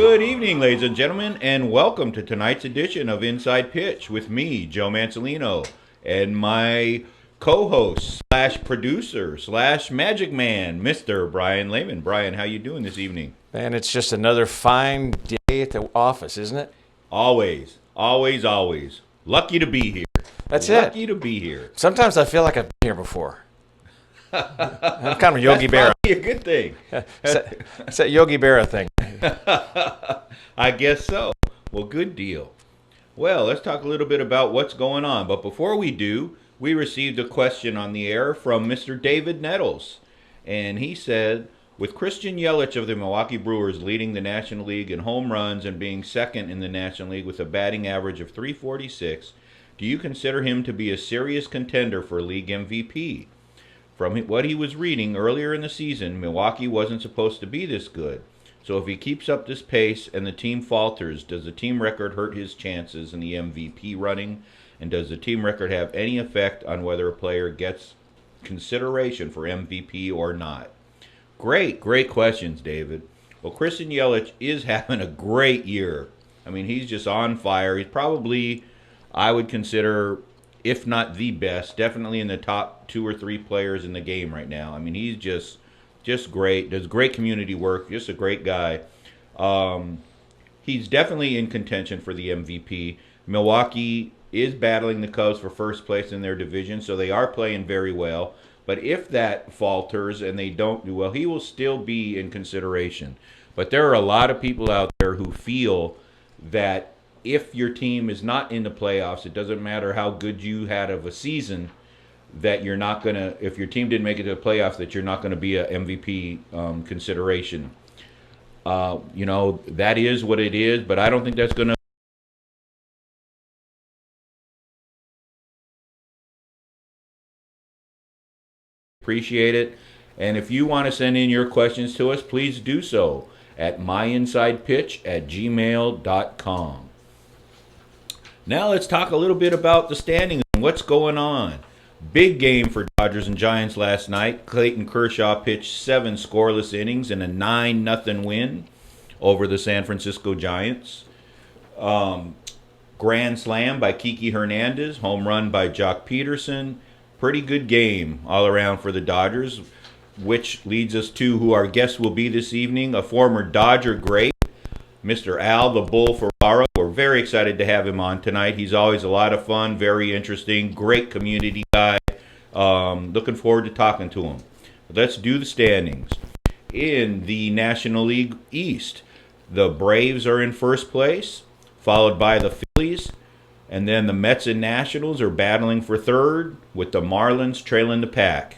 Good evening, ladies and gentlemen, and welcome to tonight's edition of Inside Pitch with me, Joe Mansolino, and my co-host slash producer slash magic man, Mr. Brian Lehman. Brian, how you doing this evening? Man, it's just another fine day at the office, isn't it? Always, always, always. Lucky to be here. That's Lucky it. to be here. Sometimes I feel like I've been here before. I'm kind of a Yogi Berra. That's probably a good thing. It's that Yogi Berra thing. I guess so. Well, good deal. Well, let's talk a little bit about what's going on. But before we do, we received a question on the air from Mr. David Nettles. And he said, with Christian Yelich of the Milwaukee Brewers leading the National League in home runs and being second in the National League with a batting average of .346, do you consider him to be a serious contender for league MVP? From what he was reading earlier in the season, Milwaukee wasn't supposed to be this good. So if he keeps up this pace and the team falters, does the team record hurt his chances in the MVP running? And does the team record have any effect on whether a player gets consideration for MVP or not? Great questions, David. Well, Christian Yelich is having a great year. I mean, he's just on fire. He's probably, I would consider, if not the best, definitely in the top 2 or 3 players in the game right now. I mean, he's just great. Does great community work. Just a great guy. He's definitely in contention for the MVP. Milwaukee is battling the Cubs for first place in their division, so they are playing very well. But if that falters and they don't do well, he will still be in consideration. But there are a lot of people out there who feel that if your team is not in the playoffs, it doesn't matter how good you had of a season, that you're not going to, if your team didn't make it to the playoffs, that you're not going to be a MVP consideration. That is what it is, but I don't think that's going to appreciate it. And if you want to send in your questions to us, please do so at myinsidepitch@gmail.com. Now let's talk a little bit about the standings and what's going on. Big game for Dodgers and Giants last night. Clayton Kershaw pitched 7 scoreless innings in a 9-0 win over the San Francisco Giants. Grand slam by Kiki Hernandez. Home run by Jock Peterson. Pretty good game all around for the Dodgers, which leads us to who our guest will be this evening, a former Dodger great, Mr. Al the Bull Ferrara. We're very excited to have him on tonight. He's always a lot of fun, very interesting, great community guy. Looking forward to talking to him. Let's do the standings. In the National League East, the Braves are in first place, followed by the Phillies, and then the Mets and Nationals are battling for third, with the Marlins trailing the pack.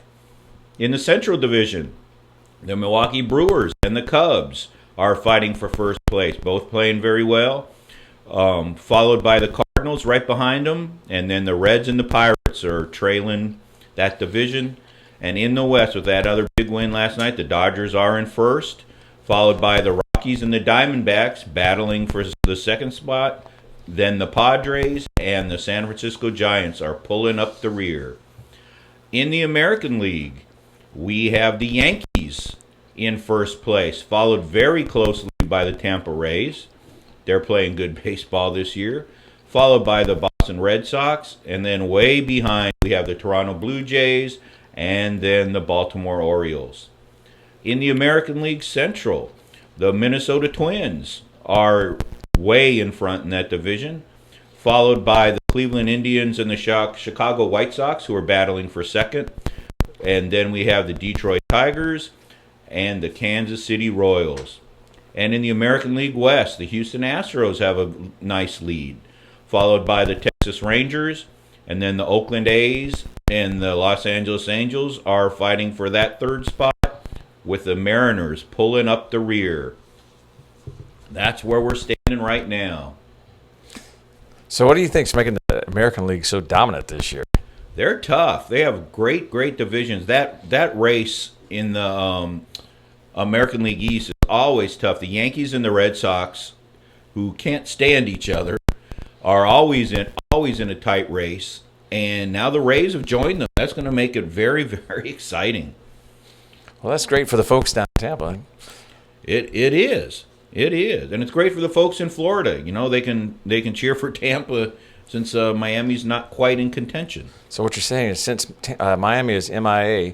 In the Central Division, the Milwaukee Brewers and the Cubs are fighting for first place, both playing very well, followed by the Cardinals right behind them, and then the Reds and the Pirates are trailing that division. And in the West, with that other big win last night, the Dodgers are in first, followed by the Rockies and the Diamondbacks battling for the second spot. Then the Padres and the San Francisco Giants are pulling up the rear. In the American League, we have the Yankees in first place, followed very closely by the Tampa Rays. They're playing good baseball this year. Followed by the Boston Red Sox. And then way behind, we have the Toronto Blue Jays and then the Baltimore Orioles. In the American League Central, the Minnesota Twins are way in front in that division, followed by the Cleveland Indians and the Chicago White Sox, who are battling for second. And then we have the Detroit Tigers and the Kansas City Royals. And in the American League West, the Houston Astros have a nice lead, followed by the Texas Rangers, and then the Oakland A's and the Los Angeles Angels are fighting for that third spot, with the Mariners pulling up the rear. That's where we're standing right now. So what do you think's making the American League so dominant this year? They're tough. They have great divisions. That race in the American League East is always tough. The Yankees and the Red Sox, who can't stand each other, are always in a tight race. And now the Rays have joined them. That's going to make it very, very exciting. Well, that's great for the folks down in Tampa. It is. It is, and it's great for the folks in Florida. You know, they can cheer for Tampa since Miami's not quite in contention. So what you're saying is since Miami is MIA,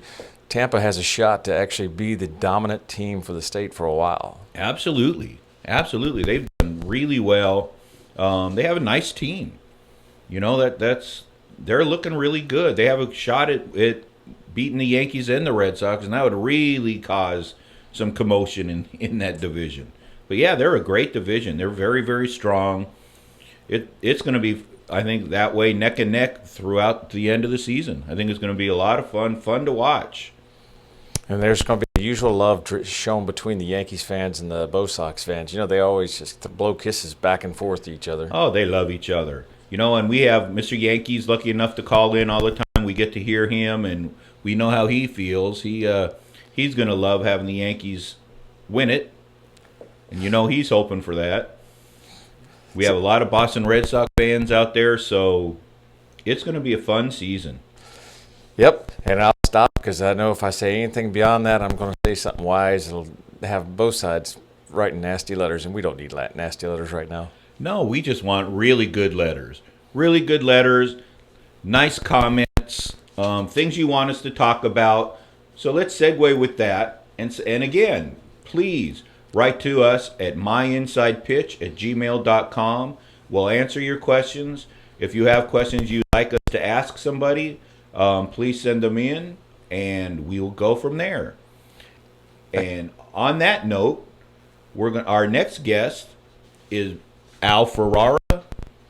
Tampa has a shot to actually be the dominant team for the state for a while. Absolutely, absolutely. They've done really well. They have a nice team. You know that's they're looking really good. They have a shot at beating the Yankees and the Red Sox, and that would really cause some commotion in that division. But yeah, they're a great division. They're very, very strong. It's going to be, I think, that way neck and neck throughout the end of the season. I think it's going to be a lot of fun to watch. And there's going to be the usual love shown between the Yankees fans and the Bo Sox fans. You know, they always just blow kisses back and forth to each other. Oh, they love each other. You know, and we have Mr. Yankees lucky enough to call in all the time. We get to hear him, and we know how he feels. He's going to love having the Yankees win it. And you know he's hoping for that. We have a lot of Boston Red Sox fans out there, so it's going to be a fun season. Yep, and I'll stop because I know if I say anything beyond that, I'm going to say something wise. It'll have both sides writing nasty letters, and we don't need nasty letters right now. No, we just want really good letters. Really good letters, nice comments, things you want us to talk about. So let's segue with that. And again, please write to us at myinsidepitch@gmail.com. We'll answer your questions. If you have questions you'd like us to ask somebody, please send them in, and we will go from there. And on that note, our next guest is Al Ferrara.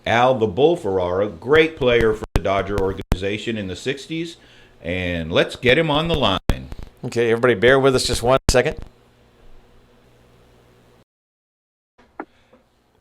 Al the Bull Ferrara, great player for the Dodger organization in the 60s. And let's get him on the line. Okay, everybody bear with us just 1 second.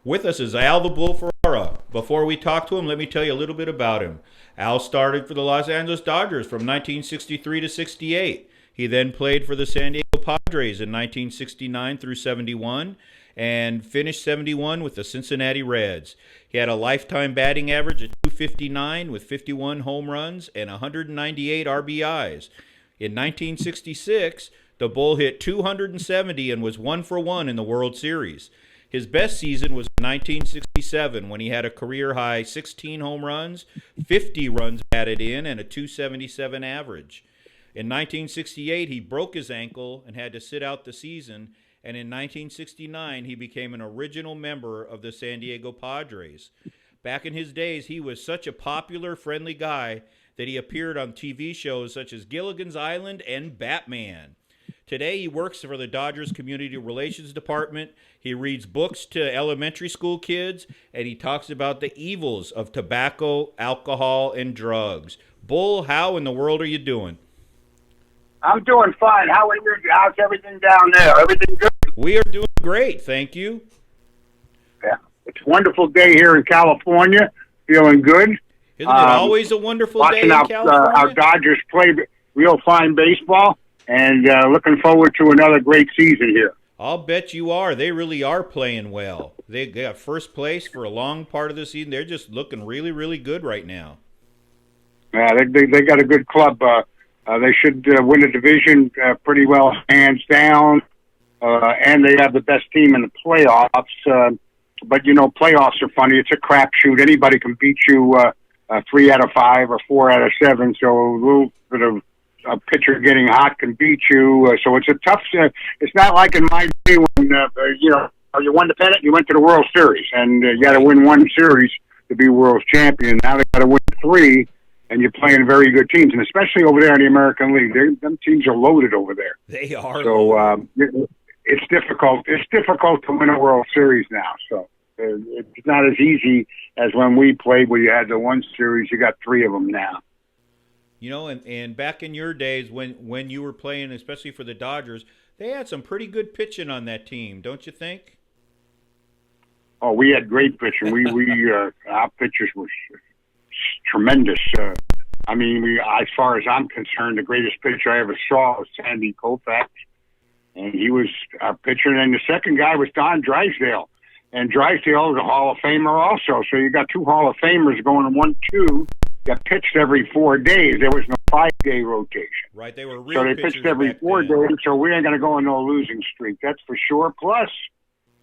With us is Al the Bull Ferrara. Before we talk to him, let me tell you a little bit about him. Al started for the Los Angeles Dodgers from 1963 to 68. He then played for the San Diego Padres in 1969 through 71 and finished 71 with the Cincinnati Reds. He had a lifetime batting average of .259 with 51 home runs and 198 RBIs. In 1966, the Bull hit .270 and was 1-for-1 in the World Series. His best season was in 1967 when he had a career-high 16 home runs, 50 runs batted in, and a .277 average. In 1968, he broke his ankle and had to sit out the season, and in 1969, he became an original member of the San Diego Padres. Back in his days, he was such a popular, friendly guy that he appeared on TV shows such as Gilligan's Island and Batman. Today, he works for the Dodgers Community Relations Department. He reads books to elementary school kids, and he talks about the evils of tobacco, alcohol, and drugs. Bull, how in the world are you doing? I'm doing fine. How's everything down there? Everything good? We are doing great, thank you. Yeah. It's a wonderful day here in California. Feeling good. Isn't it always a wonderful day in California? Watching our Dodgers play real fine baseball. And looking forward to another great season here. I'll bet you are. They really are playing well. They got first place for a long part of the season. They're just looking really, really good right now. Yeah, they got a good club. They should win the division pretty well, hands down. And they have the best team in the playoffs. But, you know, playoffs are funny. It's a crapshoot. Anybody can beat you 3 out of 5 or 4 out of 7. So a little bit of a pitcher getting hot can beat you. So it's a tough it's not like in my day when, you won the pennant, you went to the World Series. And you got to win 1 series to be world champion. Now they got to win 3, and you're playing very good teams. And especially over there in the American League, them teams are loaded over there. They are. So it's difficult. It's difficult to win a World Series now. So it's not as easy as when we played where you had the 1 series. You got 3 of them now. You know, and back in your days when you were playing, especially for the Dodgers, they had some pretty good pitching on that team, don't you think? Oh, we had great pitching. Our pitchers were tremendous. As far as I'm concerned, the greatest pitcher I ever saw was Sandy Koufax, and he was our pitcher. And the second guy was Don Drysdale, and Drysdale was a Hall of Famer also. So you got 2 Hall of Famers going 1-2. Got pitched every 4 days. There was no 5-day rotation. Right, they were real so they pitched every 4 days. So we ain't going to go on no losing streak. That's for sure. Plus,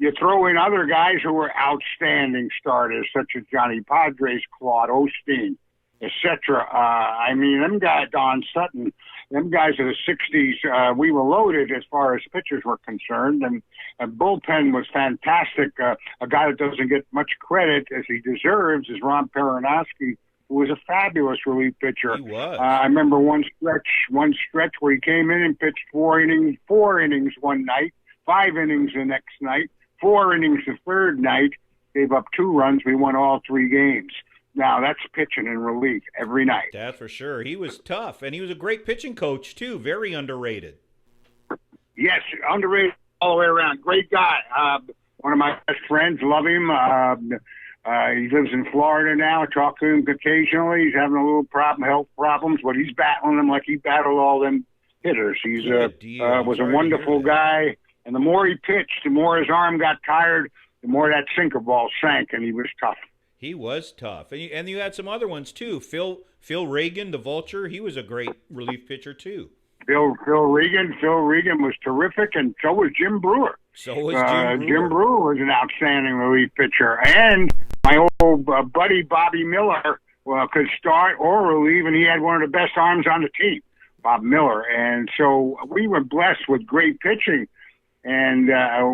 you throw in other guys who were outstanding starters, such as Johnny Padres, Claude Osteen, etc. I mean, them guys, Don Sutton, them guys of the 60s, we were loaded as far as pitchers were concerned, and bullpen was fantastic. A guy that doesn't get much credit as he deserves is Ron Peronowski, who was a fabulous relief pitcher. He was. I remember one stretch where he came in and pitched four innings one night, 5 innings the next night, 4 innings the third night, gave up 2 runs. We won all 3 games. Now, that's pitching in relief every night. That's for sure. He was tough, and he was a great pitching coach, too. Very underrated. Yes, underrated all the way around. Great guy. One of my best friends. Love him. He lives in Florida now. I talk to him occasionally. He's having a little health problems, but he's battling them like he battled all them hitters. He's was a wonderful guy. And the more he pitched, the more his arm got tired, the more that sinker ball sank, and he was tough. He was tough. And you had some other ones, too. Phil Reagan, the Vulture, he was a great relief pitcher, too. Phil Regan was terrific, and so was Jim Brewer. So was Jim Brewer. Jim Brewer was an outstanding relief pitcher. And my old buddy Bobby Miller could start or relieve, and he had one of the best arms on the team, Bob Miller. And so we were blessed with great pitching. And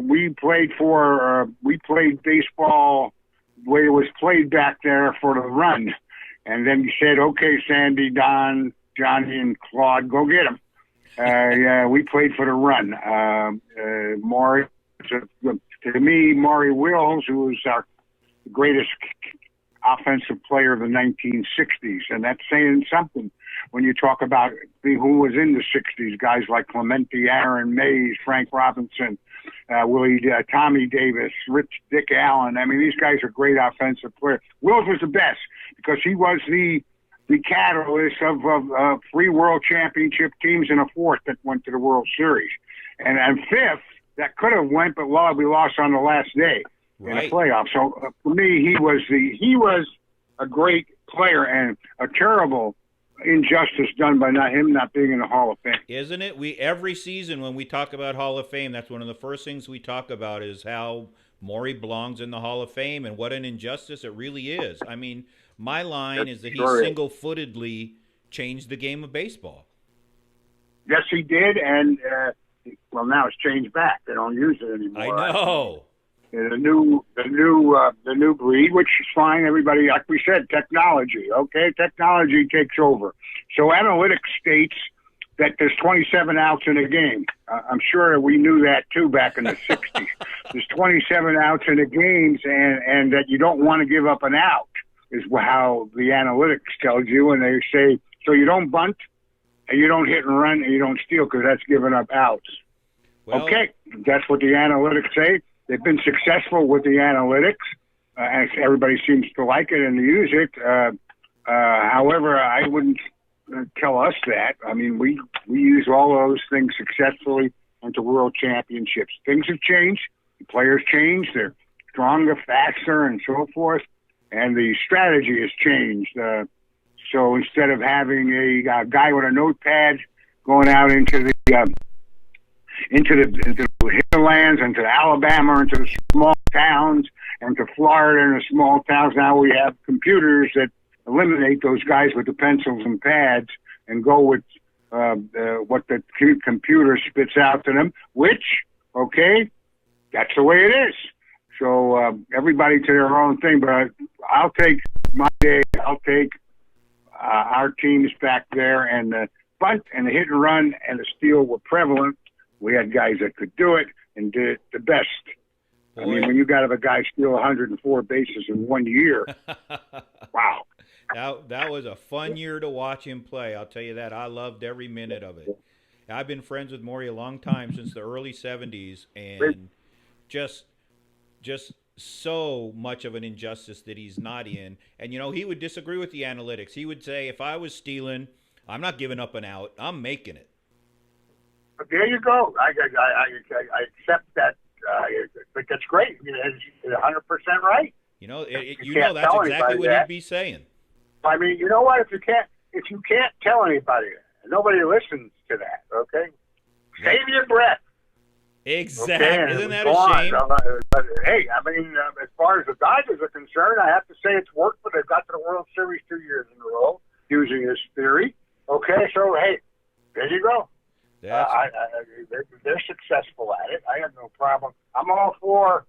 we played baseball the way it was played back there for the run. And then you said, okay, Sandy, Don, Johnny, and Claude, go get them. We played for the run. Maury, to me, Maury Wills, who was our greatest offensive player of the 1960s. And that's saying something when you talk about who was in the 60s, guys like Clemente, Aaron Mays, Frank Robinson, Tommy Davis, Dick Allen. I mean, these guys are great offensive players. Wills was the best because he was the catalyst of 3 world championship teams and a 4th that went to the World Series. And 5th, that could have went, but we lost on the last day in the playoffs. So for me, he was a great player and a terrible injustice done by him not being in the Hall of Fame. Isn't it? Every season when we talk about Hall of Fame, that's one of the first things we talk about is how Maury belongs in the Hall of Fame and what an injustice it really is. I mean, my line is that he single-footedly changed the game of baseball. Yes, he did, and now it's changed back. They don't use it anymore. I know. The new breed, which is fine. Everybody, like we said, technology. Okay, technology takes over. So analytics states that there's 27 outs in a game. I'm sure we knew that too back in the 60s. There's 27 outs in the games, and that you don't want to give up an out is how the analytics tells you. And they say so you don't bunt, and you don't hit and run, and you don't steal because that's giving up outs. Well, okay, that's what the analytics say. They've been successful with the analytics, and everybody seems to like it and use it. However, I wouldn't tell us that. I mean, we use all those things successfully into world championships. Things have changed. The players change. They're stronger, faster, and so forth. And the strategy has changed. So instead of having a guy with a notepad going out into the hinterlands, into Alabama, into the small towns, and to Florida and the small towns. Now we have computers that eliminate those guys with the pencils and pads and go with what the computer spits out to them, which, okay, that's the way it is. So everybody to their own thing, but I'll take my day. I'll take our teams back there, and the bunt and the hit and run and the steal were prevalent. We had guys that could do it and did it the best. Boy. I mean, when you got a guy steal 104 bases in 1 year, wow. That was a fun year to watch him play. I'll tell you that. I loved every minute of it. I've been friends with Maury a long time, since the early 70s, and just so much of an injustice that he's not in. And, you know, he would disagree with the analytics. He would say, if I was stealing, I'm not giving up an out. I'm making it. There you go. I accept that. That's great. You're 100% right. You know, that's exactly what he'd be saying. I mean, you know what? If you can't tell anybody, nobody listens to that. Okay, save your breath. Exactly. Isn't And that go a on. shame? But hey, I mean, as far as the Dodgers are concerned, I have to say it's worked. But they've got to the World Series 2 years in a row using this theory. Okay, so hey, there you go. That's They're successful at it. I have no problem. I'm all for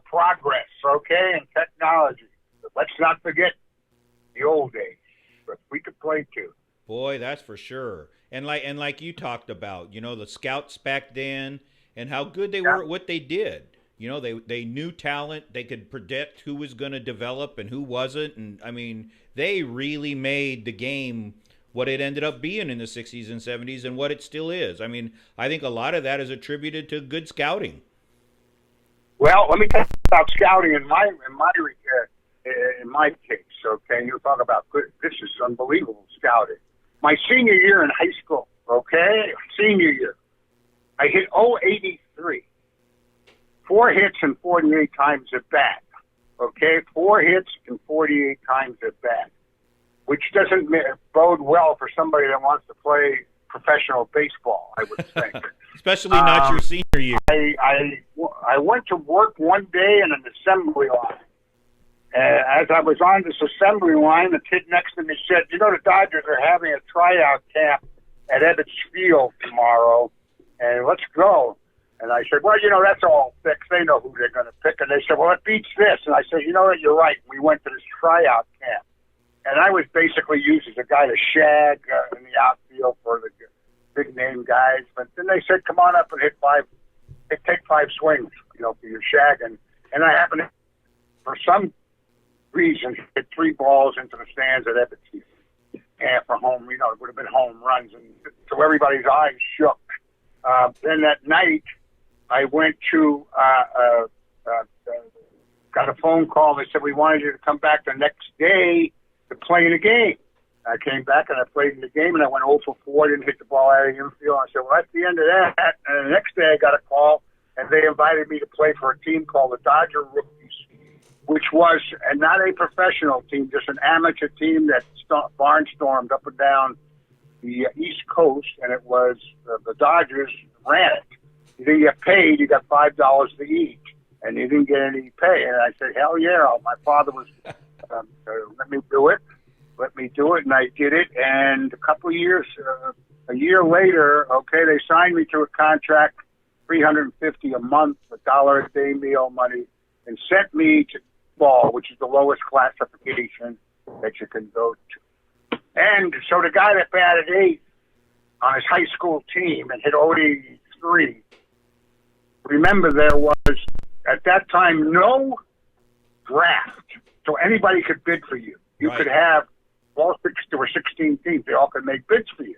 progress. Okay, and technology. But let's not forget the old days. But we could play too. Boy, that's for sure. And like you talked about, the scouts back then and how good they were at what they did. They knew talent. They could predict who was going to develop and who wasn't. And I mean, they really made the game what it ended up being in the 60s and 70s and what it still is. I mean, I think a lot of that is attributed to good scouting. Well, let me talk about scouting in my case. Okay, you talk about good. This is unbelievable scouting. My senior year in high school. Okay, senior year, I hit 083, 4 hits and 48 times at bat. Okay, 4 hits and 48 times at bat, which doesn't bode well for somebody that wants to play professional baseball, I would think. Especially not your senior year. I went to work one day in an assembly line. As I was on this assembly line, the kid next to me said, the Dodgers are having a tryout camp at Ebbets Field tomorrow, and let's go. And I said, well, that's all fixed. They know who they're going to pick. And they said, well, it beats this. And I said, you know what, you're right. We went to this tryout camp. And I was basically used as a guy to shag in the outfield for the big-name guys. But then they said, come on up and take 5 swings, for your shagging. And I happened to, for some reason, hit 3 balls into the stands at Ebbets, and for home, it would have been home runs, and so everybody's eyes shook. Then that night, I went to got a phone call. They said we wanted you to come back the next day to play in a game. I came back and I played in the game, and I went 0 for 4. Didn't hit the ball out of the infield. I said, well, that's the end of that. And the next day, I got a call, and they invited me to play for a team called the Dodger Rookies, which was not a professional team, just an amateur team that barnstormed up and down the East Coast, and it was the Dodgers ran it. You didn't get paid; you got $5 to eat, and you didn't get any pay. And I said, "Hell yeah!" My father was, let me do it, and I did it. And a year later, okay, they signed me to a contract, $350 a month, $1 a day meal money, and sent me to ball, which is the lowest classification that you can go to. And so the guy that batted 8th on his high school team and hit 083, remember there was, at that time, no draft. So anybody could bid for you. You could have there were 16 teams. They all could make bids for you.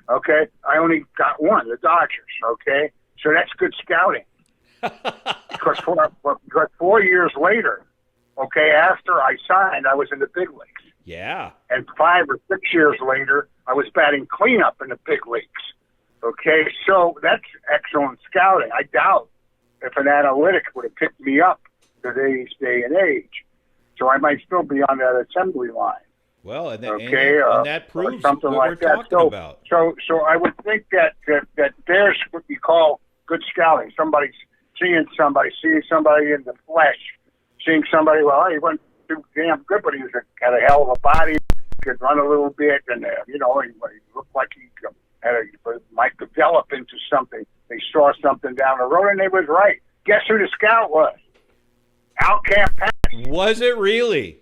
Okay? I only got one, the Dodgers. Okay? So that's good scouting. because 4 years later, okay, after I signed, I was in the big leagues. Yeah. And 5 or 6 years later, I was batting cleanup in the big leagues. Okay, so that's excellent scouting. I doubt if an analytic would have picked me up today's day and age. So I might still be on that assembly line. Well, and that proves something what like we're that. talking about. So I would think that there's what we call good scouting. Seeing somebody in the flesh, seeing somebody, well, he wasn't too damn good, but he had a hell of a body, could run a little bit, and he looked like he might develop into something. They saw something down the road, and they was right. Guess who the scout was? Al Campanis. Was it really?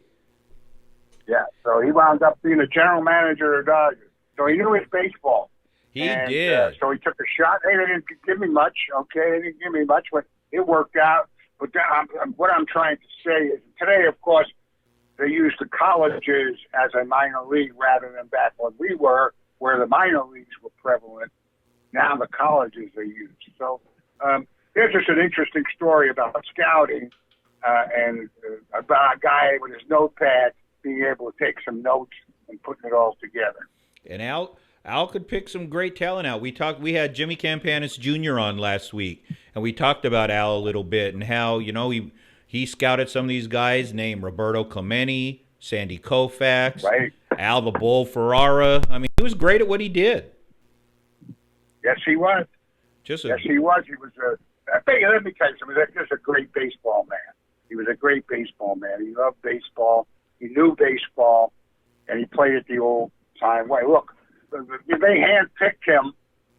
Yeah, so he wound up being the general manager of the Dodgers. So he knew his baseball. He did. So he took a shot. Hey, they didn't give me much. Okay, they didn't give me much, but it worked out. But what I'm trying to say is today, of course, they use the colleges as a minor league rather than back when we were, where the minor leagues were prevalent. Now the colleges are used. So there's just an interesting story about scouting and about a guy with his notepad being able to take some notes and putting it all together. And Al could pick some great talent out. We had Jimmy Campanis Jr. on last week, and we talked about Al a little bit and how, he scouted some of these guys named Roberto Clemente, Sandy Koufax, right. Al the Bull Ferrara. I mean, he was great at what he did. Yes, he was. Yes, he was. He was let me tell you something. He was a great baseball man. He was a great baseball man. He loved baseball. He knew baseball, and he played it the old-time way. Look, they handpicked him,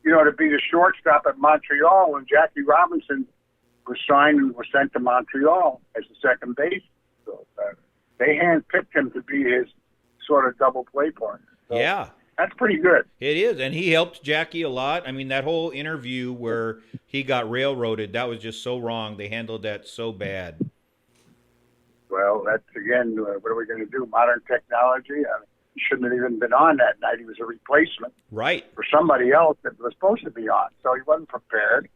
to be the shortstop at Montreal when Jackie Robinson was signed and was sent to Montreal as the second base. So they handpicked him to be his sort of double play partner. So Yeah. that's pretty good. It is, and he helped Jackie a lot. I mean, that whole interview where he got railroaded, that was just so wrong. They handled that so bad. Well, that's, again, what are we going to do? Modern technology? He shouldn't have even been on that night. He was a replacement Right. for somebody else that was supposed to be on. So he wasn't prepared,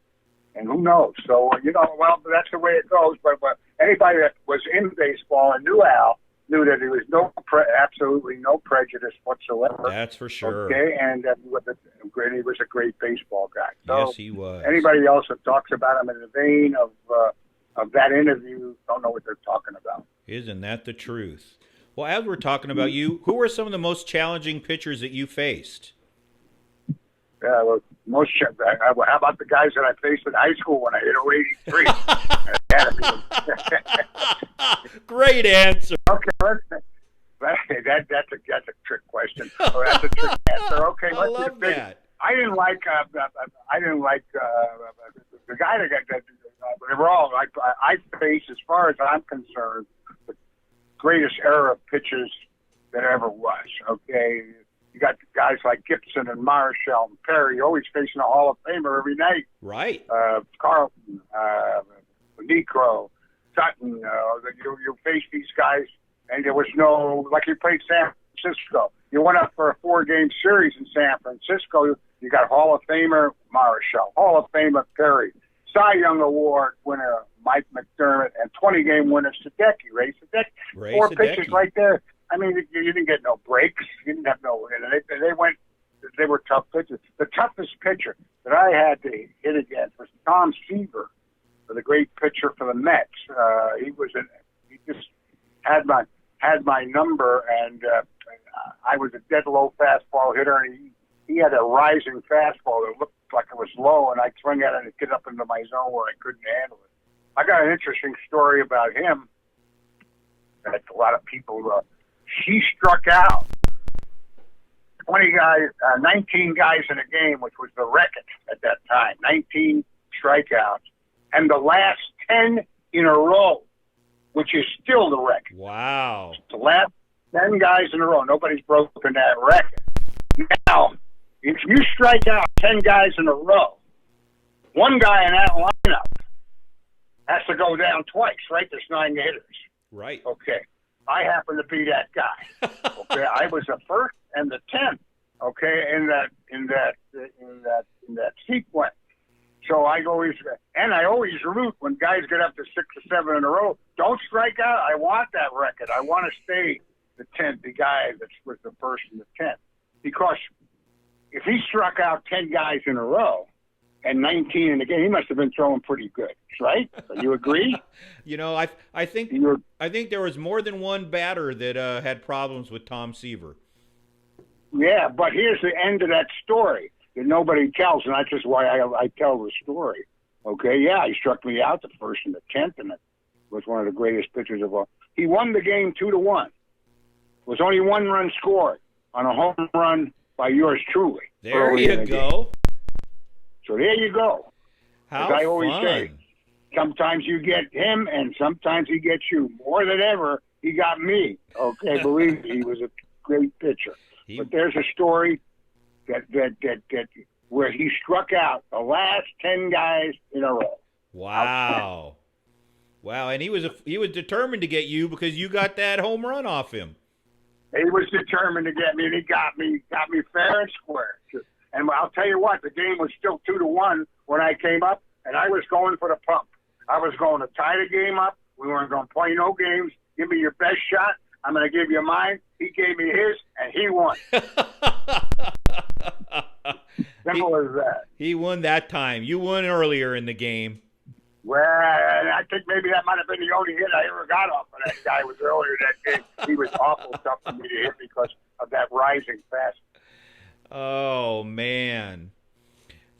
and who knows? So, well, that's the way it goes. But anybody that was in baseball and knew Al knew that there was absolutely no prejudice whatsoever. That's for sure. Okay, and he was a great baseball guy. So Yes, he was. Anybody else that talks about him in the vein of that interview don't know what they're talking about. Isn't that the truth? Well, as we're talking about you, who were some of the most challenging pitchers that you faced? Yeah, well, how about the guys that I faced in high school when I hit 083? Great answer. Okay, that's a trick question. Oh, that's a trick answer. Okay, I love that. I didn't like the guy that got. They were all I faced, as far as I'm concerned, the greatest era of pitchers that ever was. Okay, you got guys like Gibson and Marshall and Perry, always facing a Hall of Famer every night. Right. Carlton, Necro, Sutton. You face these guys, and there was no, like, you played San Francisco. You went up for a 4-game series in San Francisco. You got Hall of Famer Marshall, Hall of Famer Perry, Cy Young Award winner Mike McDermott, and 20-game winner Sadecki, Ray Sadecki. 4 pitchers right there. I mean, you didn't get no breaks. You didn't have no. They were tough pitchers. The toughest pitcher that I had to hit against was Tom Seaver, the great pitcher for the Mets. He just had my number, and I was a dead low fastball hitter, and he had a rising fastball that looked like it was low, and I'd swing at it and get up into my zone where I couldn't handle it. I got an interesting story about him that a lot of people. He struck out 19 guys in a game, which was the record at that time. 19 strikeouts, and the last 10 in a row, which is still the record. Wow. The last 10 guys in a row. Nobody's broken that record. Now, if you strike out 10 guys in a row, one guy in that lineup has to go down twice, right? There's 9 hitters. Right. Okay. I happen to be that guy. Okay. I was the first and the 10th. Okay. In that sequence. So I always root when guys get up to 6 or 7 in a row. Don't strike out. I want that record. I want to stay the 10th, the guy that was the first and the 10th. Because if he struck out 10 guys in a row and 19 in the game, he must have been throwing pretty good, right? You agree? I think there was more than one batter that had problems with Tom Seaver. Yeah, but here's the end of that story that nobody tells, and that's just why I tell the story. Okay, yeah, he struck me out the first and the 10th, and it was one of the greatest pitchers of all. He won the game 2-1. Was only 1 run scored on a home run by yours truly. There you go. Game. So there you go. How As I always fun. say, sometimes you get him, and sometimes he gets you. More than ever, he got me. Okay, believe me, he was a great pitcher. But there's a story that where he struck out the last 10 guys in a row. Wow. Wow, and he was determined to get you because you got that home run off him. He was determined to get me, and he got me fair and square. And I'll tell you what, the game was still 2-1 when I came up, and I was going for the pump. I was going to tie the game up. We weren't going to play no games. Give me your best shot. I'm going to give you mine. He gave me his, and he won. Simple as that. He won that time. You won earlier in the game. Well, I think maybe that might have been the only hit I ever got off of that guy. Was earlier that game. He was awful tough for me to hit because of that rising fast. Oh, man.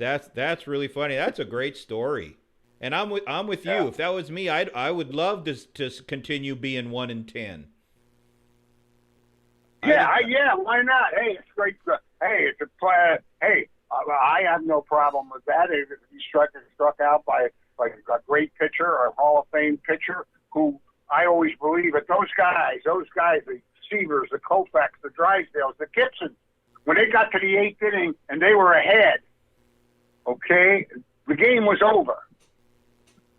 That's really funny. That's a great story. And I'm with you. If that was me, I would love to continue being 1-10. Yeah, why not? Hey, it's great. Hey, it's a play. Hey, I have no problem with that. If he struck out by like a great pitcher or a Hall of Fame pitcher, who I always believe that those guys, the Seavers, the Koufax, the Drysdales, the Gibsons, when they got to the 8th inning and they were ahead, okay, the game was over.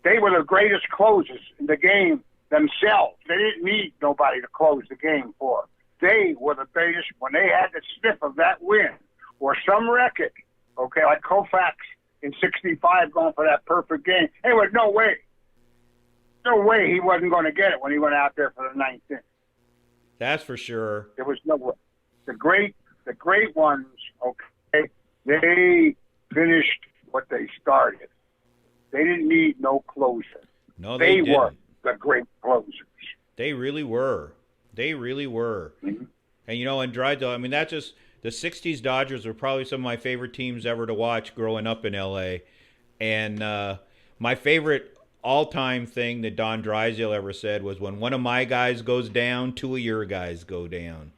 They were the greatest closers in the game themselves. They didn't need nobody to close the game for. They were the greatest when they had the sniff of that win or some record, okay, like Koufax in 65 going for that perfect game. There was no way he wasn't going to get it when he went out there for the 9th inning. That's for sure. There was no way. The great ones, okay, they finished what they started. They didn't need no closer. No, they didn't. Were the great closers. They really were. Mm-hmm. And and Drysdale, I mean, that's just the '60s Dodgers were probably some of my favorite teams ever to watch growing up in LA. And my favorite all-time thing that Don Drysdale ever said was, "When one of my guys goes down, 2 of your guys go down."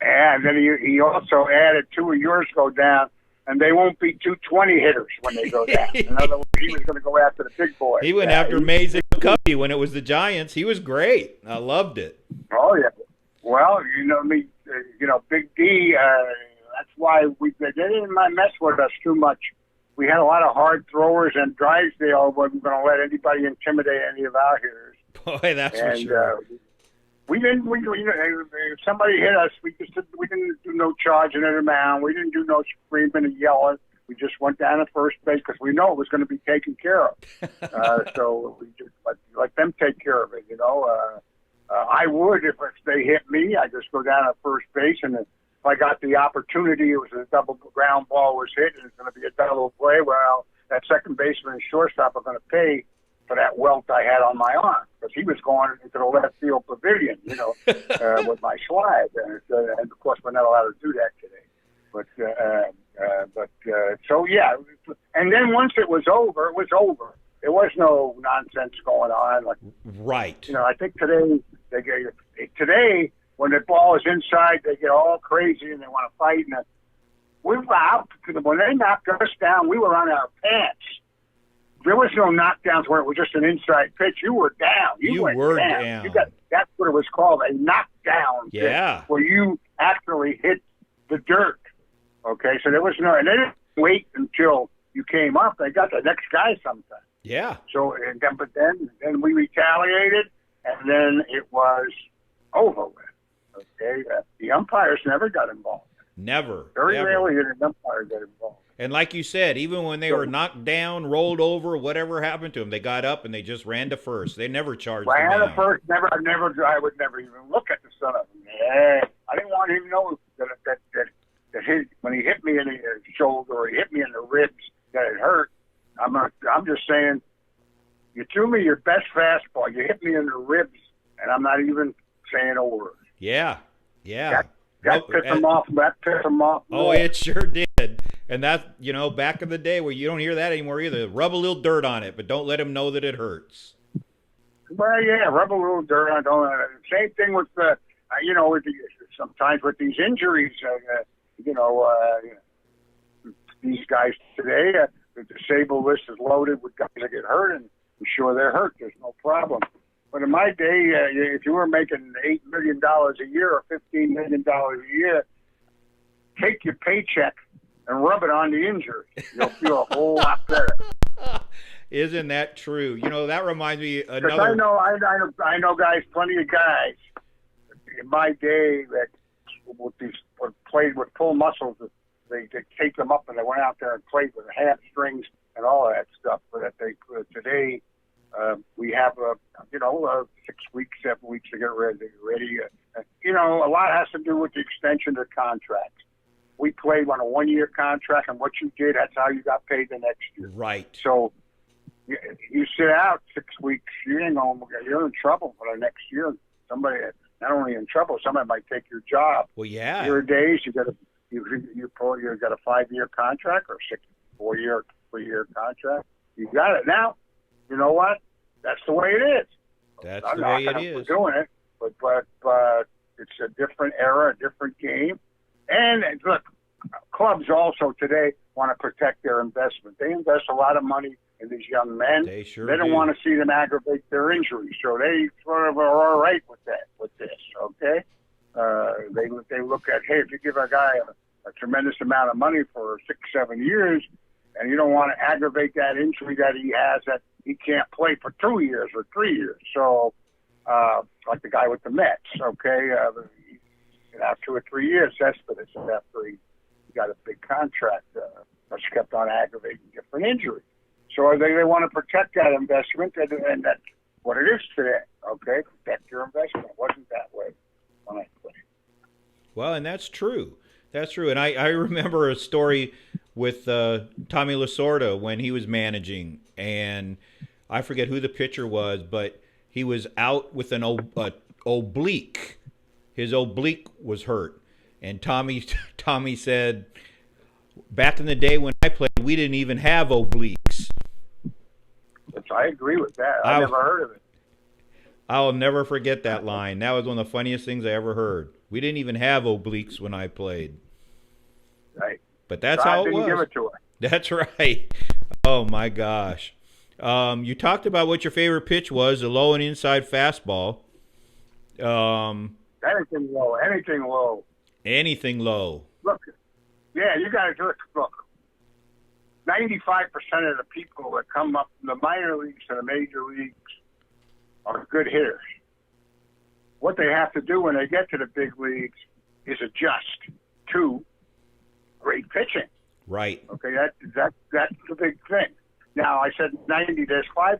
And then he also added 2 of yours go down, and they won't be 220 hitters when they go down. In other words, he was going to go after the big boys. He went after Mays McCovey when it was the Giants. He was great. I loved it. Oh yeah. Well, Big D. That's why they didn't mess with us too much. We had a lot of hard throwers, and Drysdale wasn't going to let anybody intimidate any of our hitters. Boy, that's for sure. We didn't. If somebody hit us, we didn't do no charging at the mound. We didn't do no screaming and yelling. We just went down to first base because we know it was going to be taken care of. So we just let them take care of it. I would if they hit me. I just go down to first base, and if I got the opportunity, it was a double ground ball was hit, and it's going to be a double play. Well, that second baseman and shortstop are going to pay for that welt I had on my arm because he was going into the left field pavilion, with my slide, and of course we're not allowed to do that today. But so yeah, and then once it was over, it was over. There was no nonsense going on. Right. I think today when the ball is inside, they get all crazy and they want to fight. And we were out when they knocked us down. We were on our pants. There was no knockdowns where it was just an inside pitch. You were down. You were down. That's what it was called, a knockdown. Yeah. Pitch, where you actually hit the dirt. Okay, so there was no, and they didn't wait until you came up. They got the next guy sometime. Yeah. So, but then we retaliated, and then it was over with. Okay, the umpires never got involved. Never. Very rarely did an umpire get involved. And like you said, even when they were knocked down, rolled over, whatever happened to them, they got up and they just ran to first. They never charged them down. Ran to first. I would never even look at the son of him. Yeah, I didn't want him to know that when he hit me in the shoulder or he hit me in the ribs, that it hurt. I'm just saying, you threw me your best fastball. You hit me in the ribs, and I'm not even saying a word. Yeah. That pissed him off. That pissed him off. Oh, it sure did. And that's, back in the day where you don't hear that anymore either. Rub a little dirt on it, but don't let him know that it hurts. Well, yeah, rub a little dirt on it. Same thing with sometimes with these injuries. These guys today, the disabled list is loaded with guys that get hurt, and I'm sure they're hurt. There's no problem. But in my day, if you were making $8 million a year or $15 million a year, take your paycheck and rub it on the injury. You'll feel a whole lot better. Isn't that true? That reminds me another. I know guys, plenty of guys in my day that played with full muscles. They taped them up and they went out there and played with hamstrings and all that stuff. But today. We have 6 weeks, 7 weeks to get ready. A lot has to do with the extension of the contract. We played on a 1-year contract, and what you did, that's how you got paid the next year. Right. So you sit out 6 weeks, you're in trouble for the next year. Somebody not only in trouble, somebody might take your job. Well, yeah. Your days, you got You got a 5-year contract or 4-year, 3-year contract. You got it now. You know what? That's the way it is. That's I'm the not way it gonna- is. We're doing it, but it's a different era, a different game. And look, clubs also today want to protect their investment. They invest a lot of money in these young men. They sure They don't do. want to see them aggravate their injuries, so they sort of are all right with that. With this, okay? They look at, hey, if you give a guy a tremendous amount of money for 6-7 years, and you don't want to aggravate that injury that he has that he can't play for 2 years or 3 years. So, like the guy with the Mets, okay, he can have 2 or 3 years Cespedes after he got a big contract, but she kept on aggravating different injuries. So they want to protect that investment, and that's what it is today, okay? Protect your investment. It wasn't that way when I played. Well, and that's true. That's true. And I remember a story with Tommy Lasorda when he was managing, and I forget who the pitcher was, but he was out with an oblique. His oblique was hurt. And Tommy said, back in the day when I played, we didn't even have obliques. I agree with that. I never heard of it. I'll never forget that line. That was one of the funniest things I ever heard. We didn't even have obliques when I played. Right. But that's God how it didn't was. give it to her. That's right. Oh, my gosh. You talked about what your favorite pitch was, the low and inside fastball. Anything low. Anything low. Anything low. Look, yeah, you got to do it. Look, 95% of the people that come up from the minor leagues to the major leagues are good hitters. What they have to do when they get to the big leagues is adjust to great pitching. Right. Okay, that's the big thing. Now, I said 90. There's 5%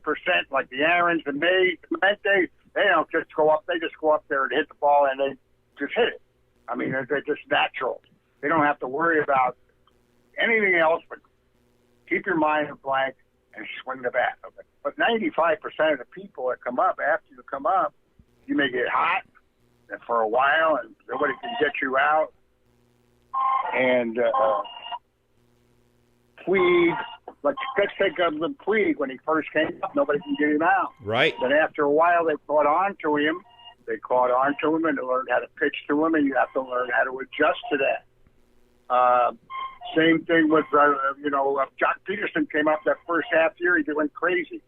like the Aarons, the Mays, the Mente. They don't just go up. They just go up there and hit the ball, and they just hit it. I mean, they're just natural. They don't have to worry about anything else but keep your mind blank and swing the bat. Okay. But 95% of the people that come up, after you come up, you may get hot and for a while, and nobody can get you out. And Puig, let's take the Puig when he first came up, nobody can get him out. Right. But after a while, they caught on to him. They caught on to him and learned how to pitch to him, and you have to learn how to adjust to that. Same thing with, Jock Peterson came up that first half year. He went crazy. He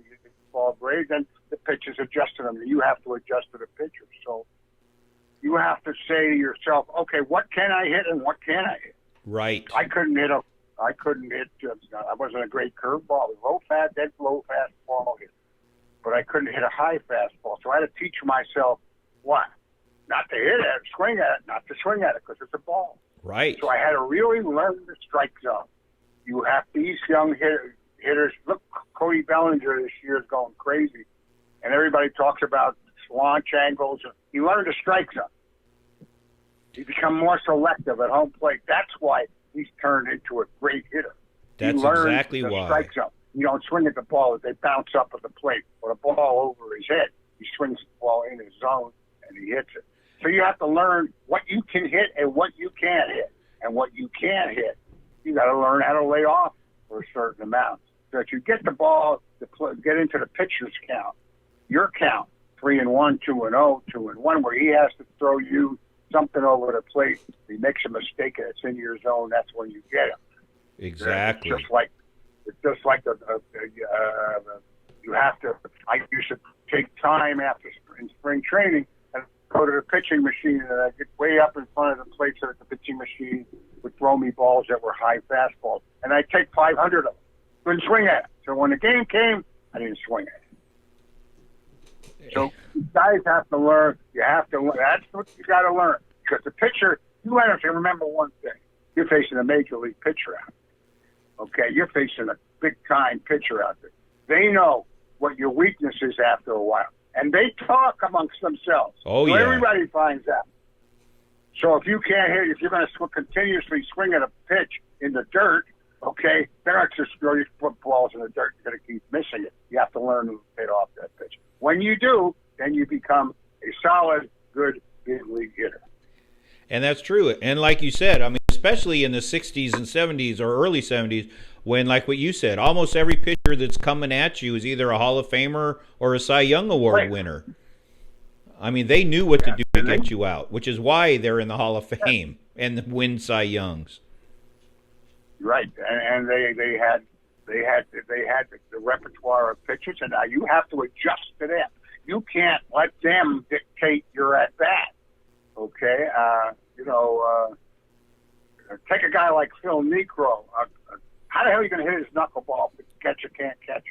hit ball great, then the pitchers adjusted him. You have to adjust to the pitcher. So you have to say to yourself, okay, what can I hit and what can't I hit? Right. I wasn't a great curveball. Low fastball hit. But I couldn't hit a high fastball. So I had to teach myself what? Not to hit it, swing at it, not to swing at it because it's a ball. Right. So I had to really learn the strike zone. You have these young hitters. Look, Cody Bellinger this year is going crazy. And everybody talks about launch angles. He learned the strike zone. He become more selective at home plate. That's why he's turned into a great hitter. That's he learned exactly the why. Strike zone. You don't swing at the ball as they bounce up at the plate or the ball over his head. He swings the ball in his zone and he hits it. So you have to learn what you can hit and what you can't hit. And what you can't hit, you got to learn how to lay off for a certain amount. So that you get the ball to get into the pitcher's count, your count, 3-1, 2-0, 2-1, where he has to throw you something over the plate. If he makes a mistake and it's in your zone, that's when you get him. Exactly. It's just like you have to. I used to take time in spring training and go to the pitching machine, and I'd get way up in front of the plate so that the pitching machine would throw me balls that were high fastballs, and I'd take 500 of them. Couldn't swing at it. So when the game came, I didn't swing at it. So you guys have to learn. You have to learn. That's what you got to learn. Because the pitcher, you have to remember one thing. You're facing a major league pitcher out there. Okay, you're facing a big-time pitcher out there. They know what your weakness is after a while. And they talk amongst themselves. Oh, so yeah. Everybody finds out. So if you can't hit, if you're going to continuously swing at a pitch in the dirt, okay, they're not just throw you put balls in the dirt. You're going to keep missing it. You have to learn to hit off that pitch. When you do, then you become a solid, good, big league hitter. And that's true. And like you said, I mean, especially in the 60s and 70s or early 70s, when, like what you said, almost every pitcher that's coming at you is either a Hall of Famer or a Cy Young Award winner. I mean, they knew what to do to get you out, which is why they're in the Hall of Fame and win Cy Youngs. Right, and they had the repertoire of pitchers, and now you have to adjust to them. You can't let them dictate your at bat. Okay, take a guy like Phil Niekro. How the hell are you going to hit his knuckleball if catcher can't catch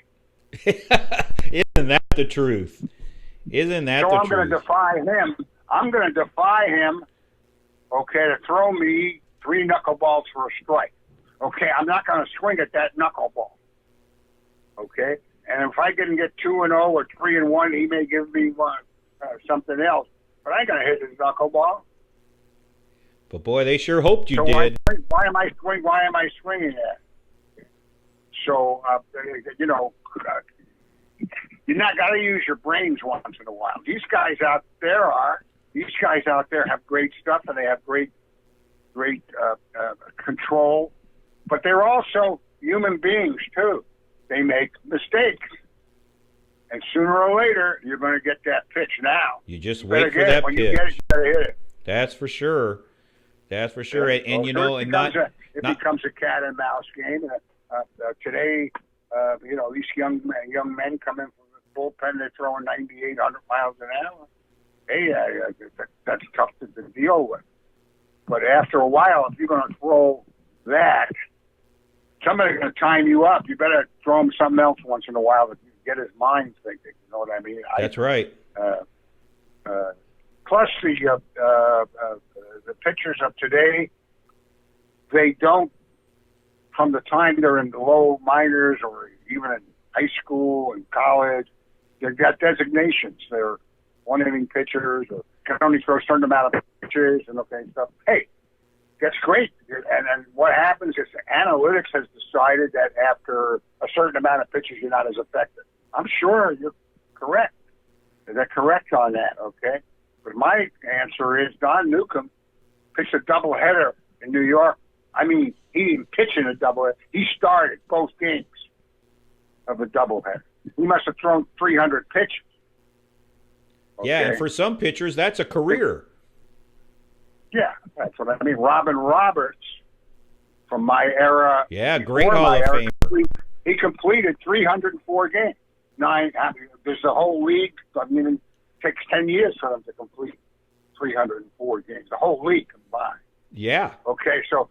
it? Isn't that the truth? Isn't that the truth? So I'm going to defy him. I'm going to defy him, okay, to throw me 3 knuckleballs for a strike. Okay, I'm not going to swing at that knuckleball. Okay? And if I can get 2-0 or 3-1, he may give me something else. But I ain't going to hit his knuckleball. But boy, they sure hoped you so did. Why am I swinging at? So you not got to use your brains once in a while. These guys out there have great stuff, and they have great control. But they're also human beings too. They make mistakes, and sooner or later you're going to get that pitch. Now you just wait for that pitch. When you get it, you got to hit it. That's for sure. That's for sure. Yeah. And it becomes a cat and mouse game. Today, these young men come in from the bullpen. They're throwing 98, 100 miles an hour. Hey, that's tough to deal with. But after a while, if you're going to throw that, somebody's going to time you up. You better throw him something else once in a while to get his mind thinking. You know what I mean? That's right. Plus, the pitchers of today, they don't, from the time they're in the low minors or even in high school and college, they've got designations. They're one-inning pitchers or can only throw a certain amount of pitches and okay stuff. Hey, that's great. And what happens is analytics has decided that after a certain amount of pitches, you're not as effective. I'm sure you're correct. Is that correct on that? Okay. But my answer is Don Newcomb pitched a doubleheader in New York. I mean, he didn't pitch in a doubleheader. He started both games of a doubleheader. He must have thrown 300 pitches. Okay? Yeah, and for some pitchers, that's a career. Yeah, that's what I mean. Robin Roberts, from my era. Yeah, great Hall of Famer. He completed 304 games. There's the whole league. I mean, it takes 10 years for them to complete 304 games. The whole league combined. Yeah. Okay, so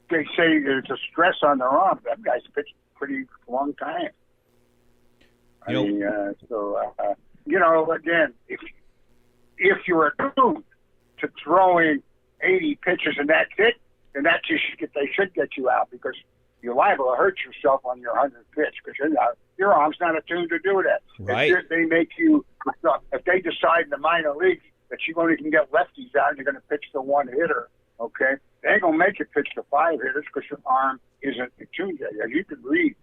they say there's a stress on their arm. That guy's pitched a pretty long time. Again, if you're attuned to throwing 80 pitches and that's it, then they should get you out because you're liable to hurt yourself on your 100th pitch because your arm's not attuned to do that. Right. They make you, if they decide in the minor leagues that you only can get lefties out and you're going to pitch the one hitter, okay, they ain't going to make you pitch the 5 hitters because your arm isn't attuned yet. As you can read,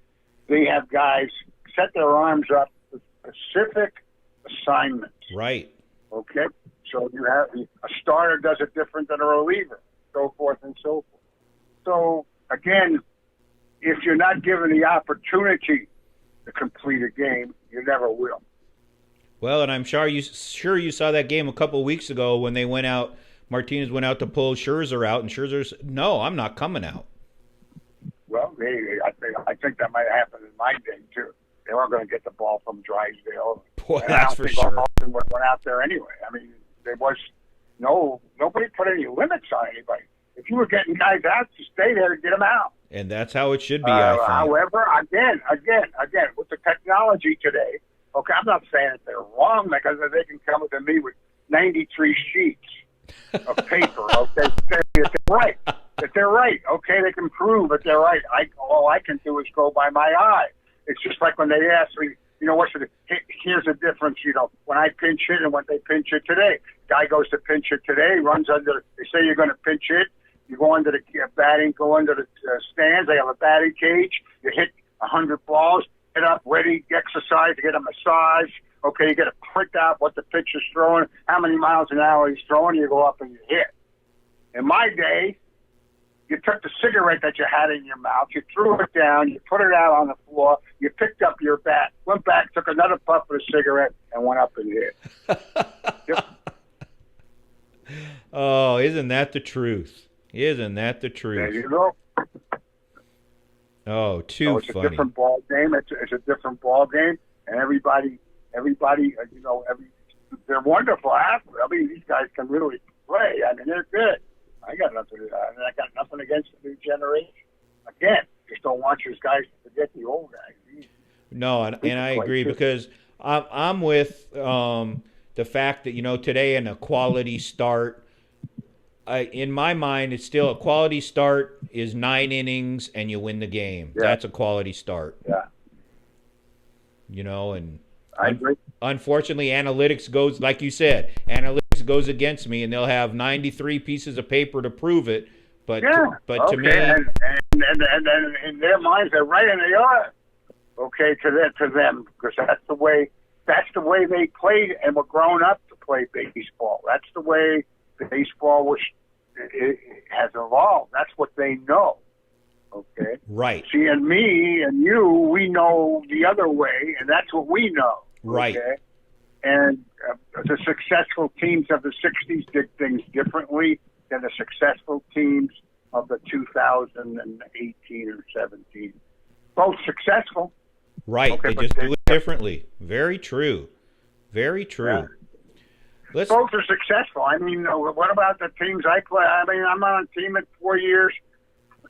they have guys set their arms up with specific assignments. Right. Okay? So you have a starter does it different than a reliever, so forth and so forth. So, again, if you're not given the opportunity to complete a game, you never will. Well, and I'm sure you saw that game a couple of weeks ago when Martinez went out to pull Scherzer out, and Scherzer's, no, I'm not coming out. Well, I think that might happen in my day, too. They weren't going to get the ball from Drysdale. Boy, that's for sure. Austin went out there anyway. I mean, there was nobody put any limits on anybody. If you were getting guys out, you stay there and get them out. And that's how it should be, I think. However, again, with the technology today, okay, I'm not saying that they're wrong because they can come to me with 93 sheets of paper, okay, that they're right, okay, they can prove that they're right. All I can do is go by my eye. It's just like when they ask me, here's the difference, when I pinch hit and when they pinch it today. Guy goes to pinch it today, runs under, they say you're going to pinch hit, you go under the batting, go under the stands, they have a batting cage, you hit 100 balls, get up, ready, exercise, get a massage. Okay, you get to print out what the pitcher's throwing, how many miles an hour he's throwing, you go up and you hit. In my day, you took the cigarette that you had in your mouth, you threw it down, you put it out on the floor, you picked up your bat, went back, took another puff of the cigarette, and went up and hit. Yep. Oh, isn't that the truth? Isn't that the truth? There you go. Oh, too So it's funny. a different ball game. It's a different ball game, and everybody, they're wonderful athletes. I mean, these guys can really play. I mean, they're good. I got nothing against the new generation. Again, just don't want you guys to forget the old guys. No, and I agree because I'm with the fact that today in a quality start. In my mind, it's still a quality start is 9 innings and you win the game. Yeah. That's a quality start. Yeah. And I agree. Unfortunately, analytics goes, like you said, analytics goes against me, and they'll have 93 pieces of paper to prove it. But to me, and in their minds, they're right, and they are. Okay, to them, because that's the way they played and were grown up to play baseball. That's the way baseball has evolved. That's what they know. Okay. right, See, and me and you, we know the other way, and that's what we know. right, Okay? And the successful teams of the 60s did things differently than the successful teams of the 2018 or 17. Both successful. right. Okay, They but just do it differently. Very true. Very true. Yeah. Let's. Both are successful. I mean, what about the teams I play? I mean, I'm on a team at 4 years,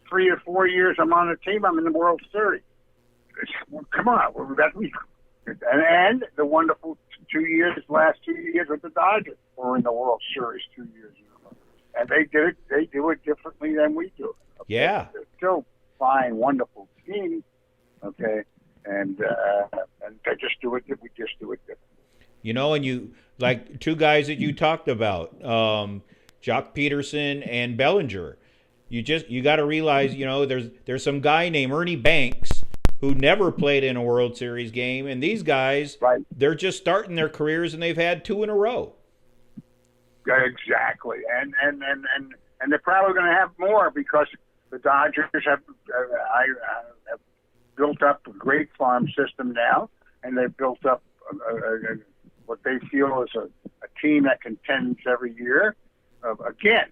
3 or 4 years. I'm on a team. I'm in the World Series. Come on, and the wonderful last 2 years with the Dodgers were in the World Series 2 years in a row. And they did it. They do it differently than we do it. Okay? Yeah. They're still fine, wonderful teams. Okay, and they just do it. We just do it differently. And you like two guys that you talked about, Jock Peterson and Bellinger. You got to realize, there's some guy named Ernie Banks who never played in a World Series game, and these guys, Right. they're just starting their careers and they've had 2 in a row. Yeah, exactly, and they're probably going to have more because the Dodgers have built up a great farm system now, and they've built up what they feel is a team that contends every year. Again,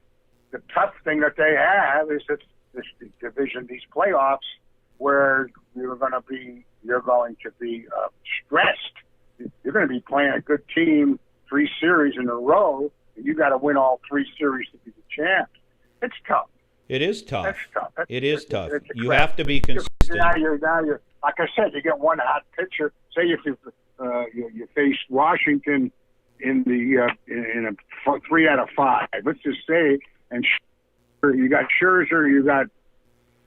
the tough thing that they have is this division, these playoffs, where you're going to be stressed. You're going to be playing a good team 3 series in a row, and you got to win all 3 series to be the champ. It's tough. It is tough. That's tough. It is tough. It's a You crap. have to be consistent. Now you're like I said, you get one hot pitcher. Say if you face Washington in a 3 out of 5, let's just say, and you got Scherzer, you got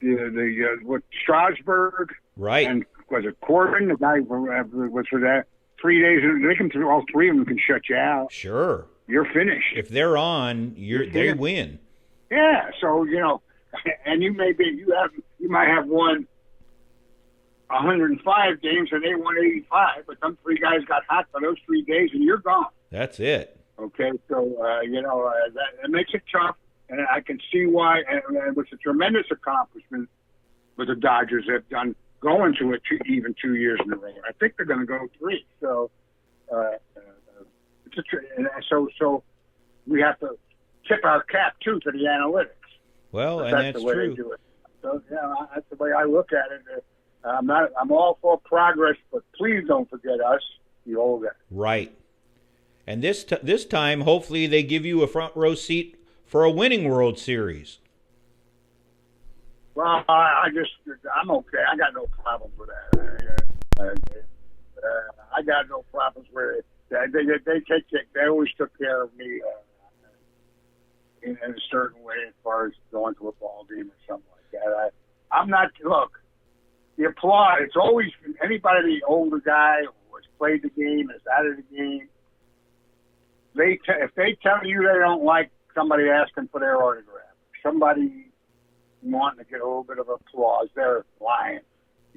the Strasburg, Right. and was it Corbin? The guy was for that 3 days. They can all 3 of them can shut you out. Sure. You're finished. If they're on, they win. Yeah, so and you might have won 105 games and they won 85, but some 3 guys got hot for those 3 days and you're gone. That's it. Okay, so that makes it tough, and I can see why. And it was a tremendous accomplishment what the Dodgers have done going to it even 2 years in a row. I think they're going to go 3. So, so we have to tip our cap too to the analytics. Well, and That's that's the way true. they do it. So that's the way I look at it. I'm all for progress, but please don't forget us, the old guys. Right. And this time, hopefully, they give you a front row seat for a winning World Series. Well, I'm okay. I got no problems with that. I got no problems with it. They always took care of me in a certain way as far as going to a ball game or something like that. I'm not. Look, the applause. It's always anybody, the older guy who has played the game, is out of the game. If they tell you they don't like somebody asking for their autograph, somebody wanting to get a little bit of applause, they're lying.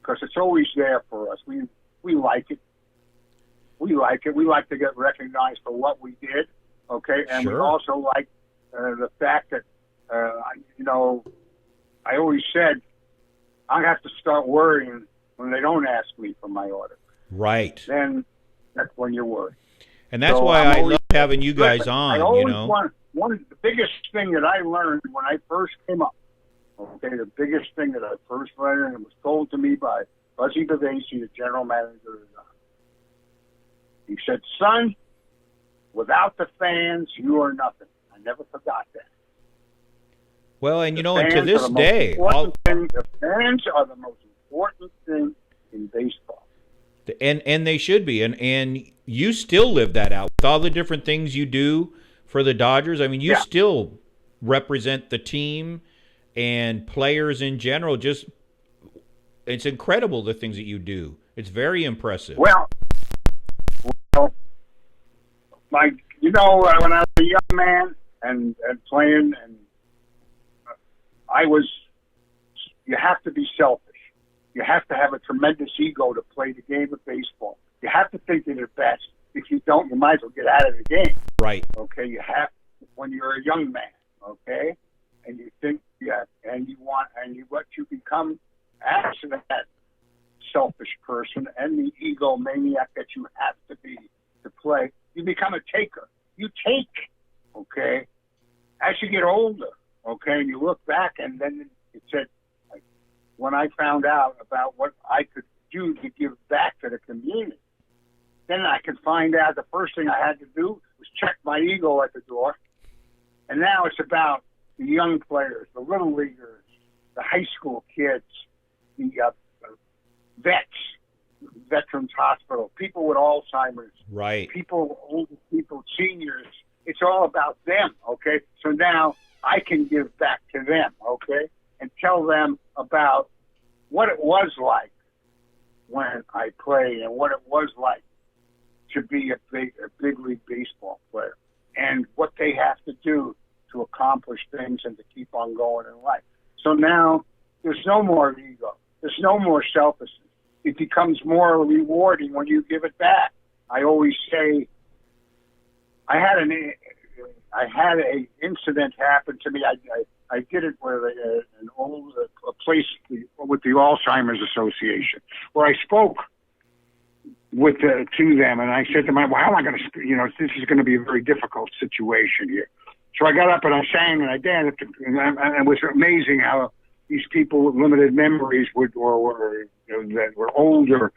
because it's always there for us. We like it. We like it. We like to get recognized for what we did, okay? And we Sure. also like the fact that, I always said I have to start worrying when they don't ask me for my order. Right. Then that's when you're worried. And that's So why I'm I always- love having you guys Listen, on, I always you know. one of the biggest thing that I learned when I first came up, okay, the biggest thing that I first learned, and it was told to me by Buzzy Bavasi, the general manager. He said, son, without the fans, you are nothing. I never forgot that. Well, and The and to fans this are the most day, important thing. The fans are the most important thing in baseball. and they should be, and you still live that out with all the different things you do for the Dodgers. I mean, you Yeah. still represent the team and players in general. Just it's incredible the things that you do. It's very impressive. Well, when I was a young man and playing, and you have to be selfish. You have to have a tremendous ego to play the game of baseball. You have to think you're the best. If you don't, you might as well get out of the game. Right. Okay, you have when you're a young man. Okay, and you think and what you become as that selfish person and the egomaniac that you have to be to play. You become a taker. You take. Okay, as you get older. Okay, and you look back, and then it said, like, when I found out about what I could do to give back to the community, then I could find out the first thing I had to do was check my ego at the door. And now it's about the young players, the little leaguers, the high school kids, the vets, Veterans Hospital, people with Alzheimer's, Right. older people, seniors. It's all about them, okay? So now I can give back to them, okay? And tell them about what it was like when I played and what it was like to be a big league baseball player and what they have to do to accomplish things and to keep on going in life. So now there's no more ego. There's no more selfishness. It becomes more rewarding when you give it back. I always say, I had a incident happen to me. I did it with a place with the Alzheimer's Association, where I spoke to them, and I said to them, "Well, how am I going to? This is going to be a very difficult situation here." So I got up and I sang and I danced, and it was amazing how these people with limited memories that were older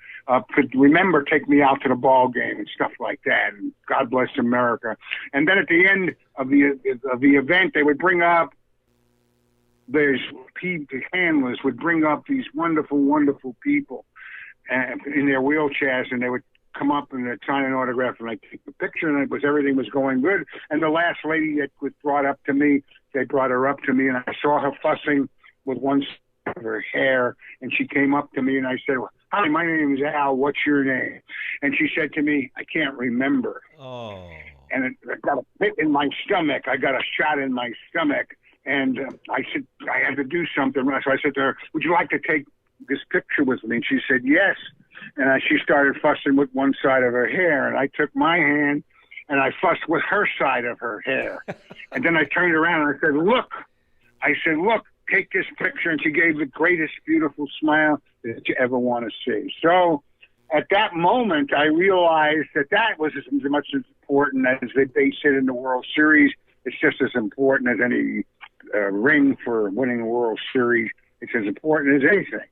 could remember take me out to the ball game and stuff like that. And God bless America. And then at the end of the event, they would bring up the handlers would bring up these wonderful, wonderful people in their wheelchairs, and they would come up and they'd sign an autograph, and I'd take the picture, and everything was going good. And the last lady that was brought up to me, they brought her up to me, and I saw her fussing with one side of her hair, and she came up to me, and I said, "Hi, my name is Al. What's your name?" And she said to me, "I can't remember." Oh. And it got a pit in my stomach. I got a shot in my stomach, and I said I had to do something. So I said to her, "Would you like to take this picture with me?" And she said, "Yes." And she started fussing with one side of her hair, and I took my hand and I fussed with her side of her hair. And then I turned around and I said, "Look." I said, "Look, take this picture." And she gave the greatest, beautiful smile that you ever want to see. So at that moment, I realized that was as much as important as they base it in the World Series. It's just as important as any ring for winning a World Series. It's as important as anything.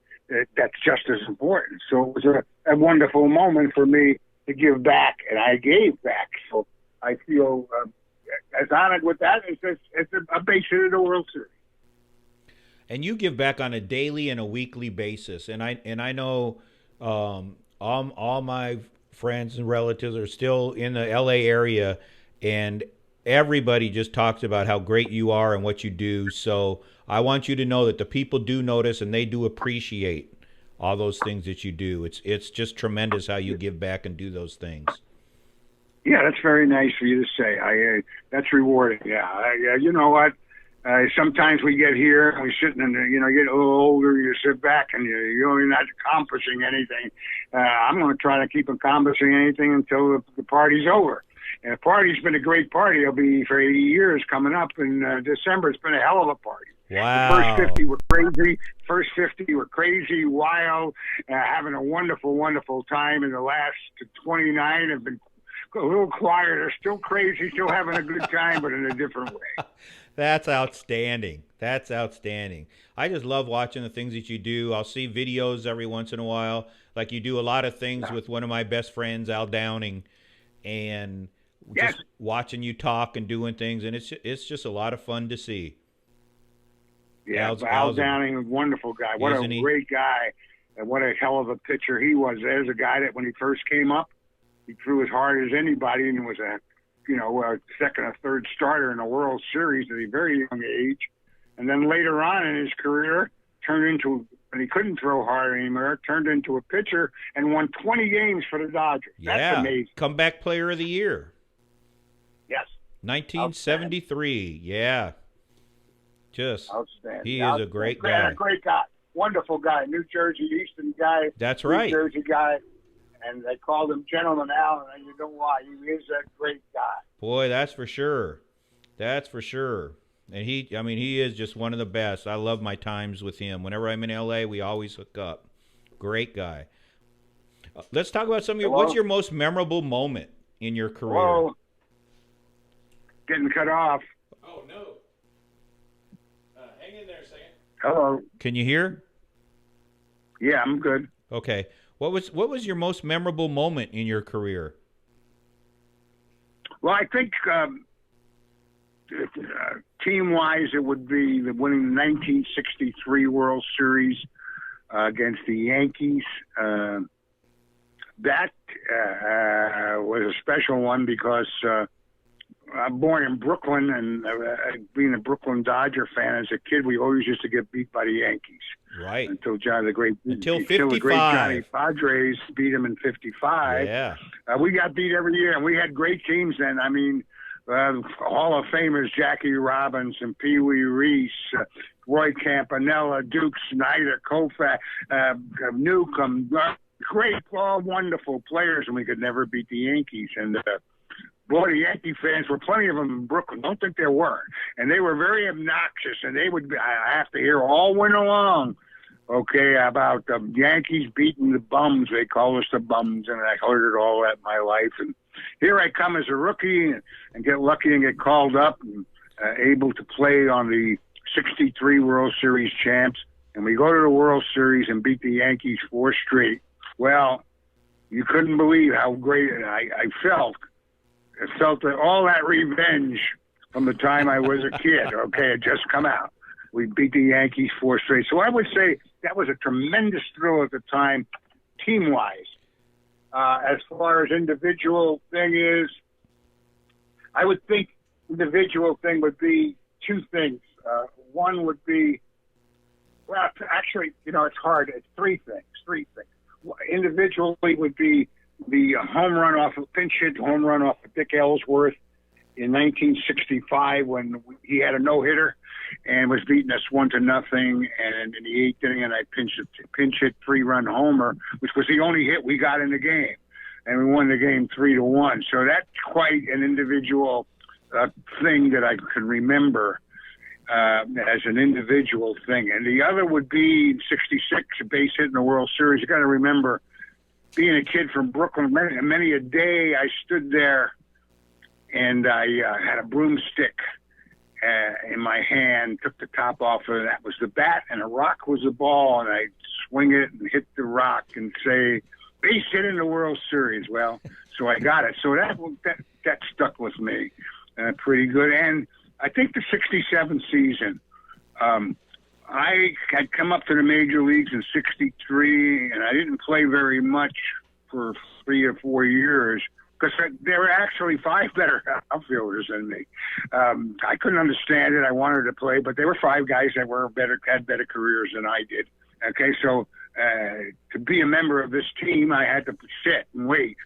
That's just as important. So it was a wonderful moment for me to give back, and I gave back. So I feel as honored with that as a base in the World Series. And you give back on a daily and a weekly basis, and I know all my friends and relatives are still in the LA area, and everybody just talks about how great you are and what you do. So I want you to know that the people do notice and they do appreciate all those things that you do. It's just tremendous how you give back and do those things. Yeah, that's very nice for you to say. That's rewarding. Yeah, you know what? Sometimes we get here and we're sitting in the, you get a little older, you sit back and you're not accomplishing anything. I'm going to try to keep accomplishing anything until the party's over. And the party's been a great party. It'll be for 80 years coming up in December. It's been a hell of a party. Wow. The first 50 were crazy. First 50 were crazy, wild, having a wonderful, wonderful time. And the last 29 have been a little quieter, still crazy, still having a good time, but in a different way. That's outstanding. That's outstanding. I just love watching the things that you do. I'll see videos every once in a while. Like you do a lot of things with one of my best friends, Al Downing, and just watching you talk and doing things, and it's just a lot of fun to see. Yeah, Al Downing, a wonderful guy. What a great guy, and what a hell of a pitcher he was. There's a guy that when he first came up, he threw as hard as anybody and was a second or third starter in a World Series at a very young age. And then later on in his career, turned into, when he couldn't throw hard anymore, turned into a pitcher and won 20 games for the Dodgers. That's amazing. Comeback Player of the Year. Yes. 1973. Yeah. Just outstanding. He is a great guy. A great guy. Wonderful guy. New Jersey Eastern guy. That's right. New Jersey guy. And they called him Gentleman Al, and you know why. He is a great guy. Boy, that's for sure. That's for sure. And he is just one of the best. I love my times with him. Whenever I'm in L.A., we always hook up. Great guy. Let's talk about what's your most memorable moment in your career? Hello? Getting cut off. Oh, no. Hang in there a second. Hello. Can you hear? Yeah, I'm good. Okay. What was your most memorable moment in your career? Well, I think team-wise, it would be the winning the 1963 World Series against the Yankees. That was a special one because I'm born in Brooklyn, and being a Brooklyn Dodger fan as a kid, we always used to get beat by the Yankees. Right. Until Until 55. the great Johnny Padres beat him in 55. Yeah. We got beat every year, and we had great teams then. I mean, Hall of Famers, Jackie Robinson, Pee Wee Reese, Roy Campanella, Duke Snyder, Koufax, Newcomb, great, all wonderful players, and we could never beat the Yankees. And boy, the Yankee fans were plenty of them in Brooklyn. Don't think there weren't. And they were very obnoxious, and they would, I have to hear all winter long, about the Yankees beating the bums. They call us the bums, and I heard it all that my life. And here I come as a rookie and get lucky and get called up and able to play on the 63 World Series champs. And we go to the World Series and beat the Yankees 4 straight. Well, you couldn't believe how great I felt. I felt that all that revenge from the time I was a kid, had just come out. We beat the Yankees 4 straight. So I would say that was a tremendous thrill at the time, team-wise. As far as individual thing is, I would think individual thing would be 2 things. One would be, well, actually, it's hard. It's 3 things. Individually would be the home run off of pinch hit home run off of Dick Ellsworth in 1965 when he had a no-hitter and was beating us 1-0, and in the 8th inning, and I pinch hit 3-run homer, which was the only hit we got in the game, and we won the game 3-1. So that's quite an individual thing that I can remember as an individual thing. And the other would be 66, a base hit in the World Series. You got to remember, being a kid from Brooklyn, many a day I stood there and I had a broomstick in my hand, took the top off of it. That was the bat, and a rock was the ball, and I'd swing it and hit the rock and say, base hit in the World Series. Well, so I got it. So that stuck with me pretty good. And I think the 67 season, I had come up to the major leagues in 63, and I didn't play very much for 3 or 4 years because there were actually 5 better outfielders than me. I couldn't understand it. I wanted to play, but there were 5 guys that had better careers than I did. Okay, so to be a member of this team, I had to sit and wait.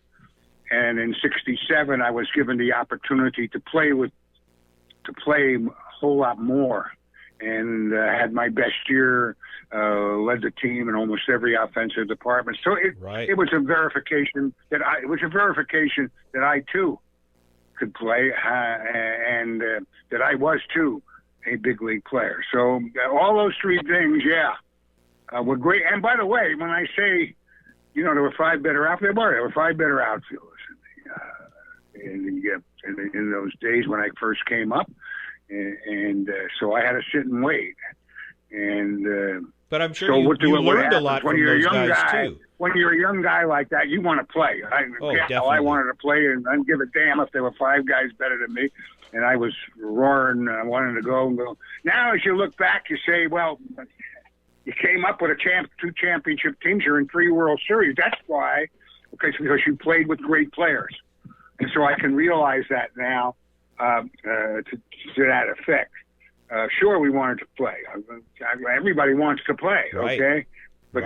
And in 67, I was given the opportunity to play whole lot more, and had my best year. Led the team in almost every offensive department. So it was a verification that I too could play, and that I was too a big league player. So all those three things, were great. And by the way, when I say, there were five better outfielders, there were five better outfielders in those days when I first came up, and so I had to sit and wait. And but I'm sure you learned a lot from those guys too. When you're a young guy like that, you want to play. Definitely. I wanted to play, and I didn't give a damn if there were five guys better than me. And I was roaring. I wanted to go and go. Now, as you look back, you say, well, you came up with two championship teams. You're in 3 World Series. That's why, because you played with great players. And so I can realize that now to that effect. Sure, we wanted to play. Everybody wants to play, okay? But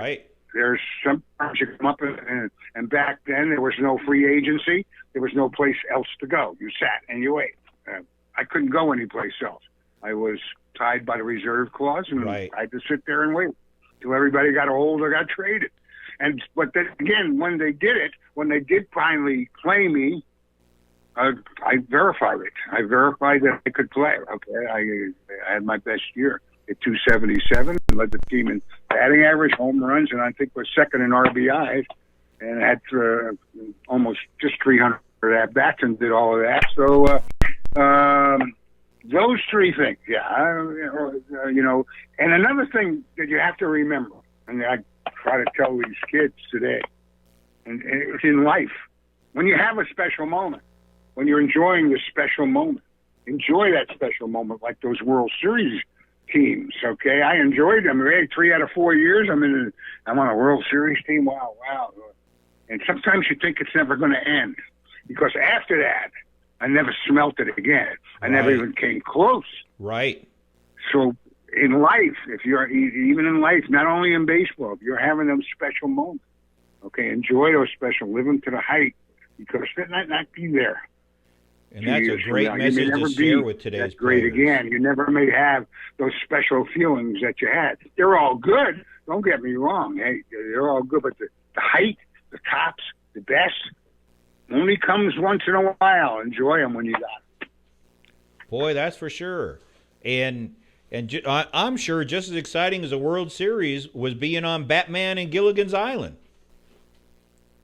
there's sometimes you come up and back then there was no free agency. There was no place else to go. You sat and you wait. I couldn't go anyplace else. I was tied by the reserve clause, and I had to sit there and wait till everybody got old or got traded. But then again, when they did finally play me, I verified it. I verified that I could play. Okay, I had my best year at 277, and led the team in batting average, home runs, and I think was second in RBIs, and had almost just 300 at bats and did all of that. So those three things, And another thing that you have to remember, and I try to tell these kids today, and it's in life, when you have a special moment. When you're enjoying this special moment, enjoy that special moment like those World Series teams, okay? I enjoyed them. 3 out of 4 years, I'm on a World Series team. Wow. And sometimes you think it's never going to end because after that, I never smelt it again. I never even came close. Right. So in life, even in life, not only in baseball, if you're having those special moments, okay, enjoy those special, live them to the height because they might not be there. And that's a great message to share with today's great players. Again, you never may have those special feelings that you had. They're all good. Don't get me wrong. Hey, they're all good, but the height, the tops, the best only comes once in a while. Enjoy them when you got them. Boy, that's for sure. And I'm sure just as exciting as a World Series was being on Batman and Gilligan's Island.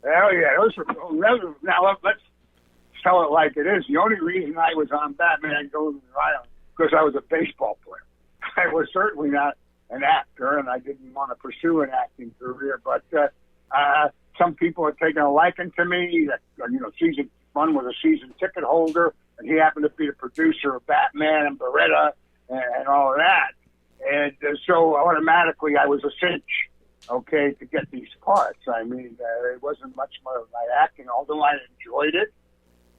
Hell yeah. Now let's tell it like it is. The only reason I was on Batman and Gilligan's Island because I was a baseball player. I was certainly not an actor, and I didn't want to pursue an acting career. But some people had taken a liking to me. Season one was a season ticket holder, and he happened to be the producer of Batman and Beretta and all of that. And so automatically I was a cinch, okay, to get these parts. I mean, it wasn't much more of my acting, although I enjoyed it.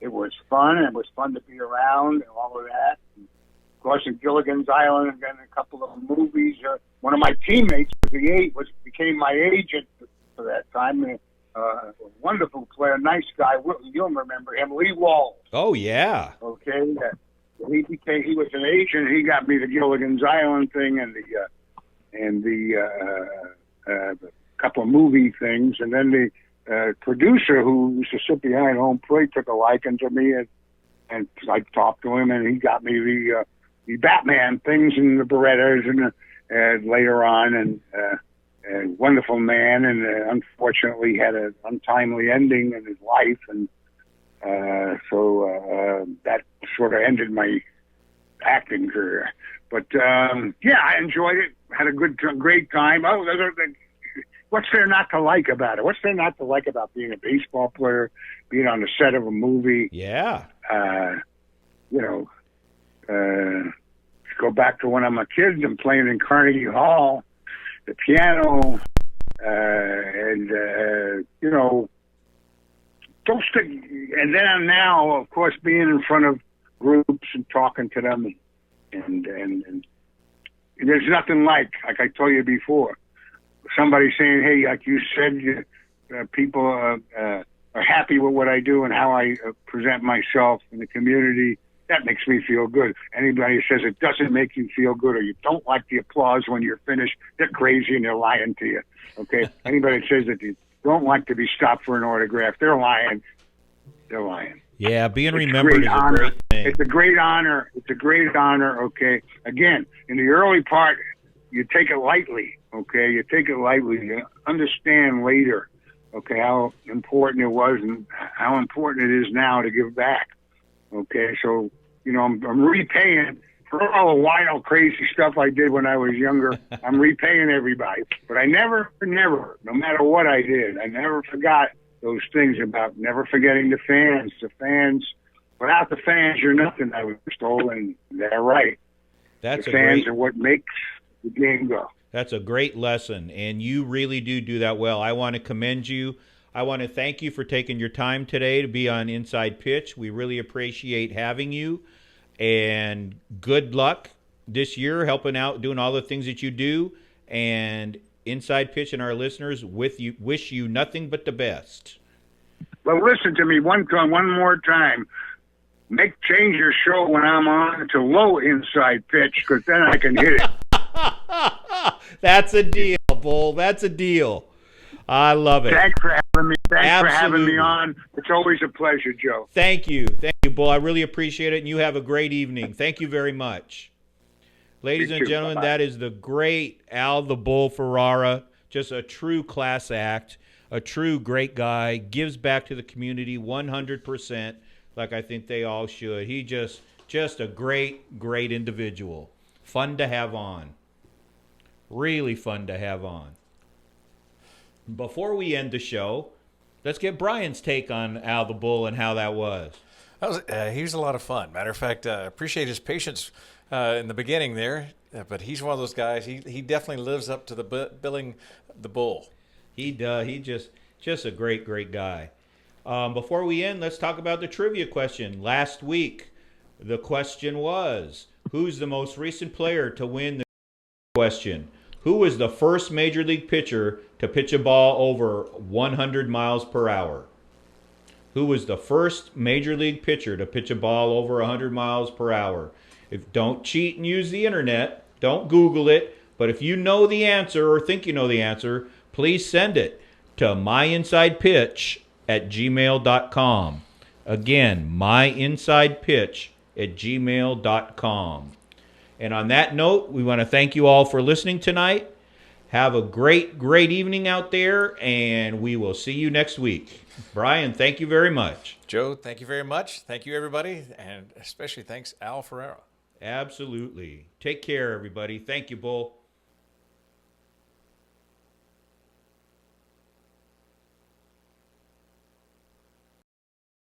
It was fun. It was fun to be around and all of that. And of course, in Gilligan's Island, and then a couple of movies. One of my teammates became my agent for that time. A wonderful player, nice guy. You'll remember him, Lee Walls. Oh yeah. Okay. He was an agent. He got me the Gilligan's Island thing and the couple of movie things, and then the producer who used to sit behind home plate took a liking to me, and I talked to him, and he got me the Batman things and the Berettas, and later on, and a wonderful man, and unfortunately had an untimely ending in his life, and so that sort of ended my acting career. But I enjoyed it, had a great time. What's there not to like about it? What's there not to like about being a baseball player, being on the set of a movie? Yeah. Go back to when I'm a kid and playing in Carnegie Hall, the piano, and then now, of course, being in front of groups and talking to them, and there's nothing like I told you before, somebody saying, hey, like you said, people are happy with what I do and how I present myself in the community, That makes me feel good. Anybody who says it doesn't make you feel good or you don't like the applause when you're finished, they're crazy and they're lying to you. Okay? Anybody that says that you don't like to be stopped for an autograph, they're lying. They're lying. Yeah, being remembered is a great thing. It's a great honor. It's a great honor, okay? Again, in the early part, you take it lightly, okay? You take it lightly. You understand later, okay, how important it was and how important it is now to give back, okay? So, I'm repaying for all the wild, crazy stuff I did when I was younger. I'm repaying everybody. But I never, no matter what I did, I never forgot those things about never forgetting the fans. The fans, without the fans, you're nothing, I was told, and they're right. The fans are what makes the game go. That's a great lesson, and you really do that well. I want to commend you. I want to thank you for taking your time today to be on Inside Pitch. We really appreciate having you, and good luck this year helping out, doing all the things that you do, and Inside Pitch and our listeners wish you nothing but the best. Well, listen to me one more time. Change your show when I'm on to low inside pitch, because then I can hit it. That's a deal, Bull. That's a deal. I love it. Thanks for having me. Thanks for having Absolutely. me on. It's always a pleasure, Joe. Thank you, Bull. I really appreciate it, and you have a great evening. Thank you very much. Ladies and gentlemen, Bye-bye. that is the great Al the Bull Ferrara, just a true class act, a true great guy, gives back to the community 100%, like I think they all should. He just a great individual. Fun to have on. Really fun to have on. Before we end the show, let's get Brian's take on Al the Bull and how that was. He was a lot of fun. Matter of fact, appreciate his patience in the beginning there, but he's one of those guys. He definitely lives up to the billing the Bull. He does. He just a great guy. Before we end, let's talk about the trivia question. Last week, the question was, who's the most recent player to win the question? Who was the first major league pitcher to pitch a ball over 100 miles per hour? Who was the first major league pitcher to pitch a ball over 100 miles per hour? Don't cheat and use the internet. Don't Google it. But if you know the answer or think you know the answer, please send it to myinsidepitch@gmail.com. Again, myinsidepitch@gmail.com. And on that note, we want to thank you all for listening tonight. Have a great evening out there, and we will see you next week. Brian, thank you very much. Joe, thank you very much. Thank you, everybody, and especially thanks, Al Ferrara. Absolutely. Take care, everybody. Thank you, Bull.